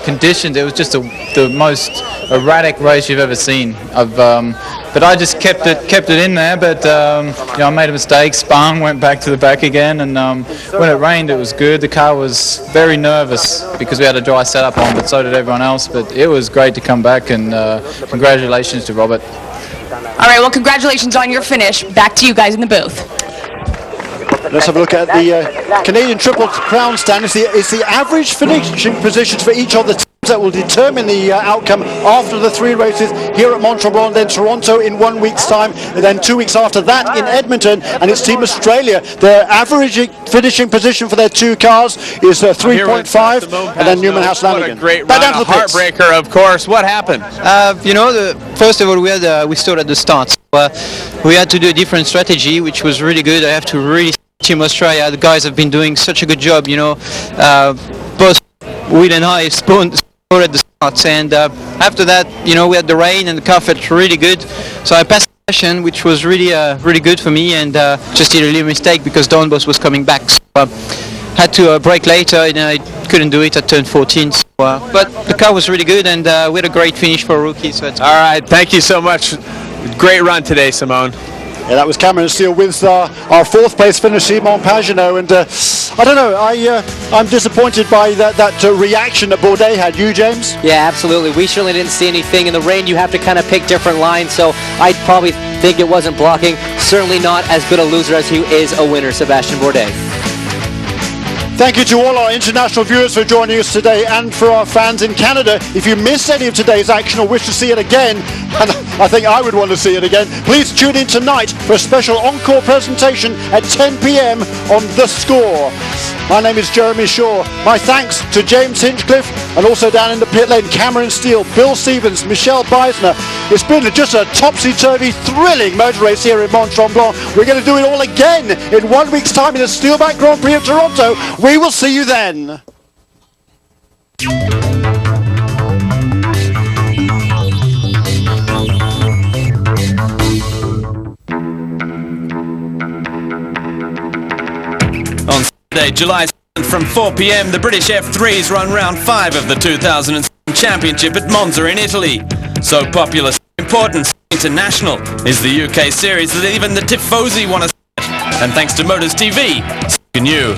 conditioned. It was just the most erratic race you've ever seen. But I just kept it in there. But you know, I made a mistake, spun, went back to the back again, and when it rained, it was good. The car was very nervous because we had a dry setup on, but so did everyone else. But it was great to come back, and congratulations to Robert. All right, well, congratulations on your finish. Back to you guys in the booth. Let's have a look at the Canadian Triple Crown stand. It's the average finishing positions for each of the teams that will determine the outcome after the 3 races here at Mont-Tremblant, then Toronto in 1 week's time, and then 2 weeks after that in Edmonton. And it's Team Australia. Their average finishing position for their 2 cars is 3.5, and then Newman House Lanigan. What a great run, a heartbreaker, of course. What happened? You know, first of all, we started at the start. So, we had to do a different strategy, which was really good. I have to really Team Australia. The guys have been doing such a good job. You know, both Will and I spotted the starts, and after that, you know, we had the rain and the car felt really good. So I passed the session, which was really good for me, and just did a little mistake because Dornbusch was coming back. So, had to brake later, and I couldn't do it at turn 14. So, but the car was really good, and we had a great finish for a rookie. So it's all right. Thank you so much. Great run today, Simone. Yeah, that was Cameron Steele with our 4th place finish, Simon Pagenaud, and I don't know, I'm disappointed by that reaction that Bourdais had. You, James? Yeah, absolutely. We certainly didn't see anything in the rain. You have to kind of pick different lines, so I'd probably think it wasn't blocking. Certainly not as good a loser as he is a winner, Sebastian Bourdais. Thank you to all our international viewers for joining us today, and for our fans in Canada. If you missed any of today's action or wish to see it again, and I think I would want to see it again, please tune in tonight for a special encore presentation at 10 p.m. on The Score. My name is Jeremy Shaw. My thanks to James Hinchcliffe, and also down in the pit lane, Cameron Steele, Bill Stevens, Michelle Beisner. It's been just a topsy-turvy, thrilling motor race here in Mont-Tremblant. We're going to do it all again in 1 week's time in the Steelback Grand Prix of Toronto. We will see you then. On Saturday, July 7th from 4 p.m, the British F3s run round 5 of the 2007 Championship at Monza in Italy. So popular, so important, so international is the UK series that even the Tifosi want to see it. And thanks to Motors TV, so can you.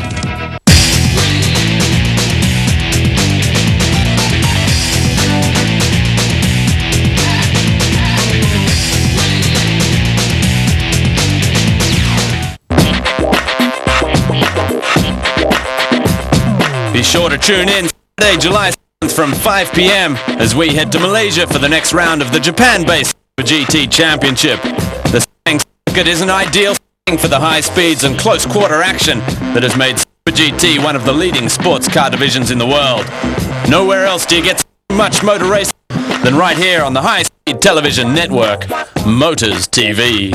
Be sure to tune in Saturday, July 7th from 5 p.m. as we head to Malaysia for the next round of the Japan-based Super GT Championship. The Sepang circuit is an ideal setting for the high speeds and close quarter action that has made Super GT one of the leading sports car divisions in the world. Nowhere else do you get so much motor racing than right here on the high-speed television network, Motors TV.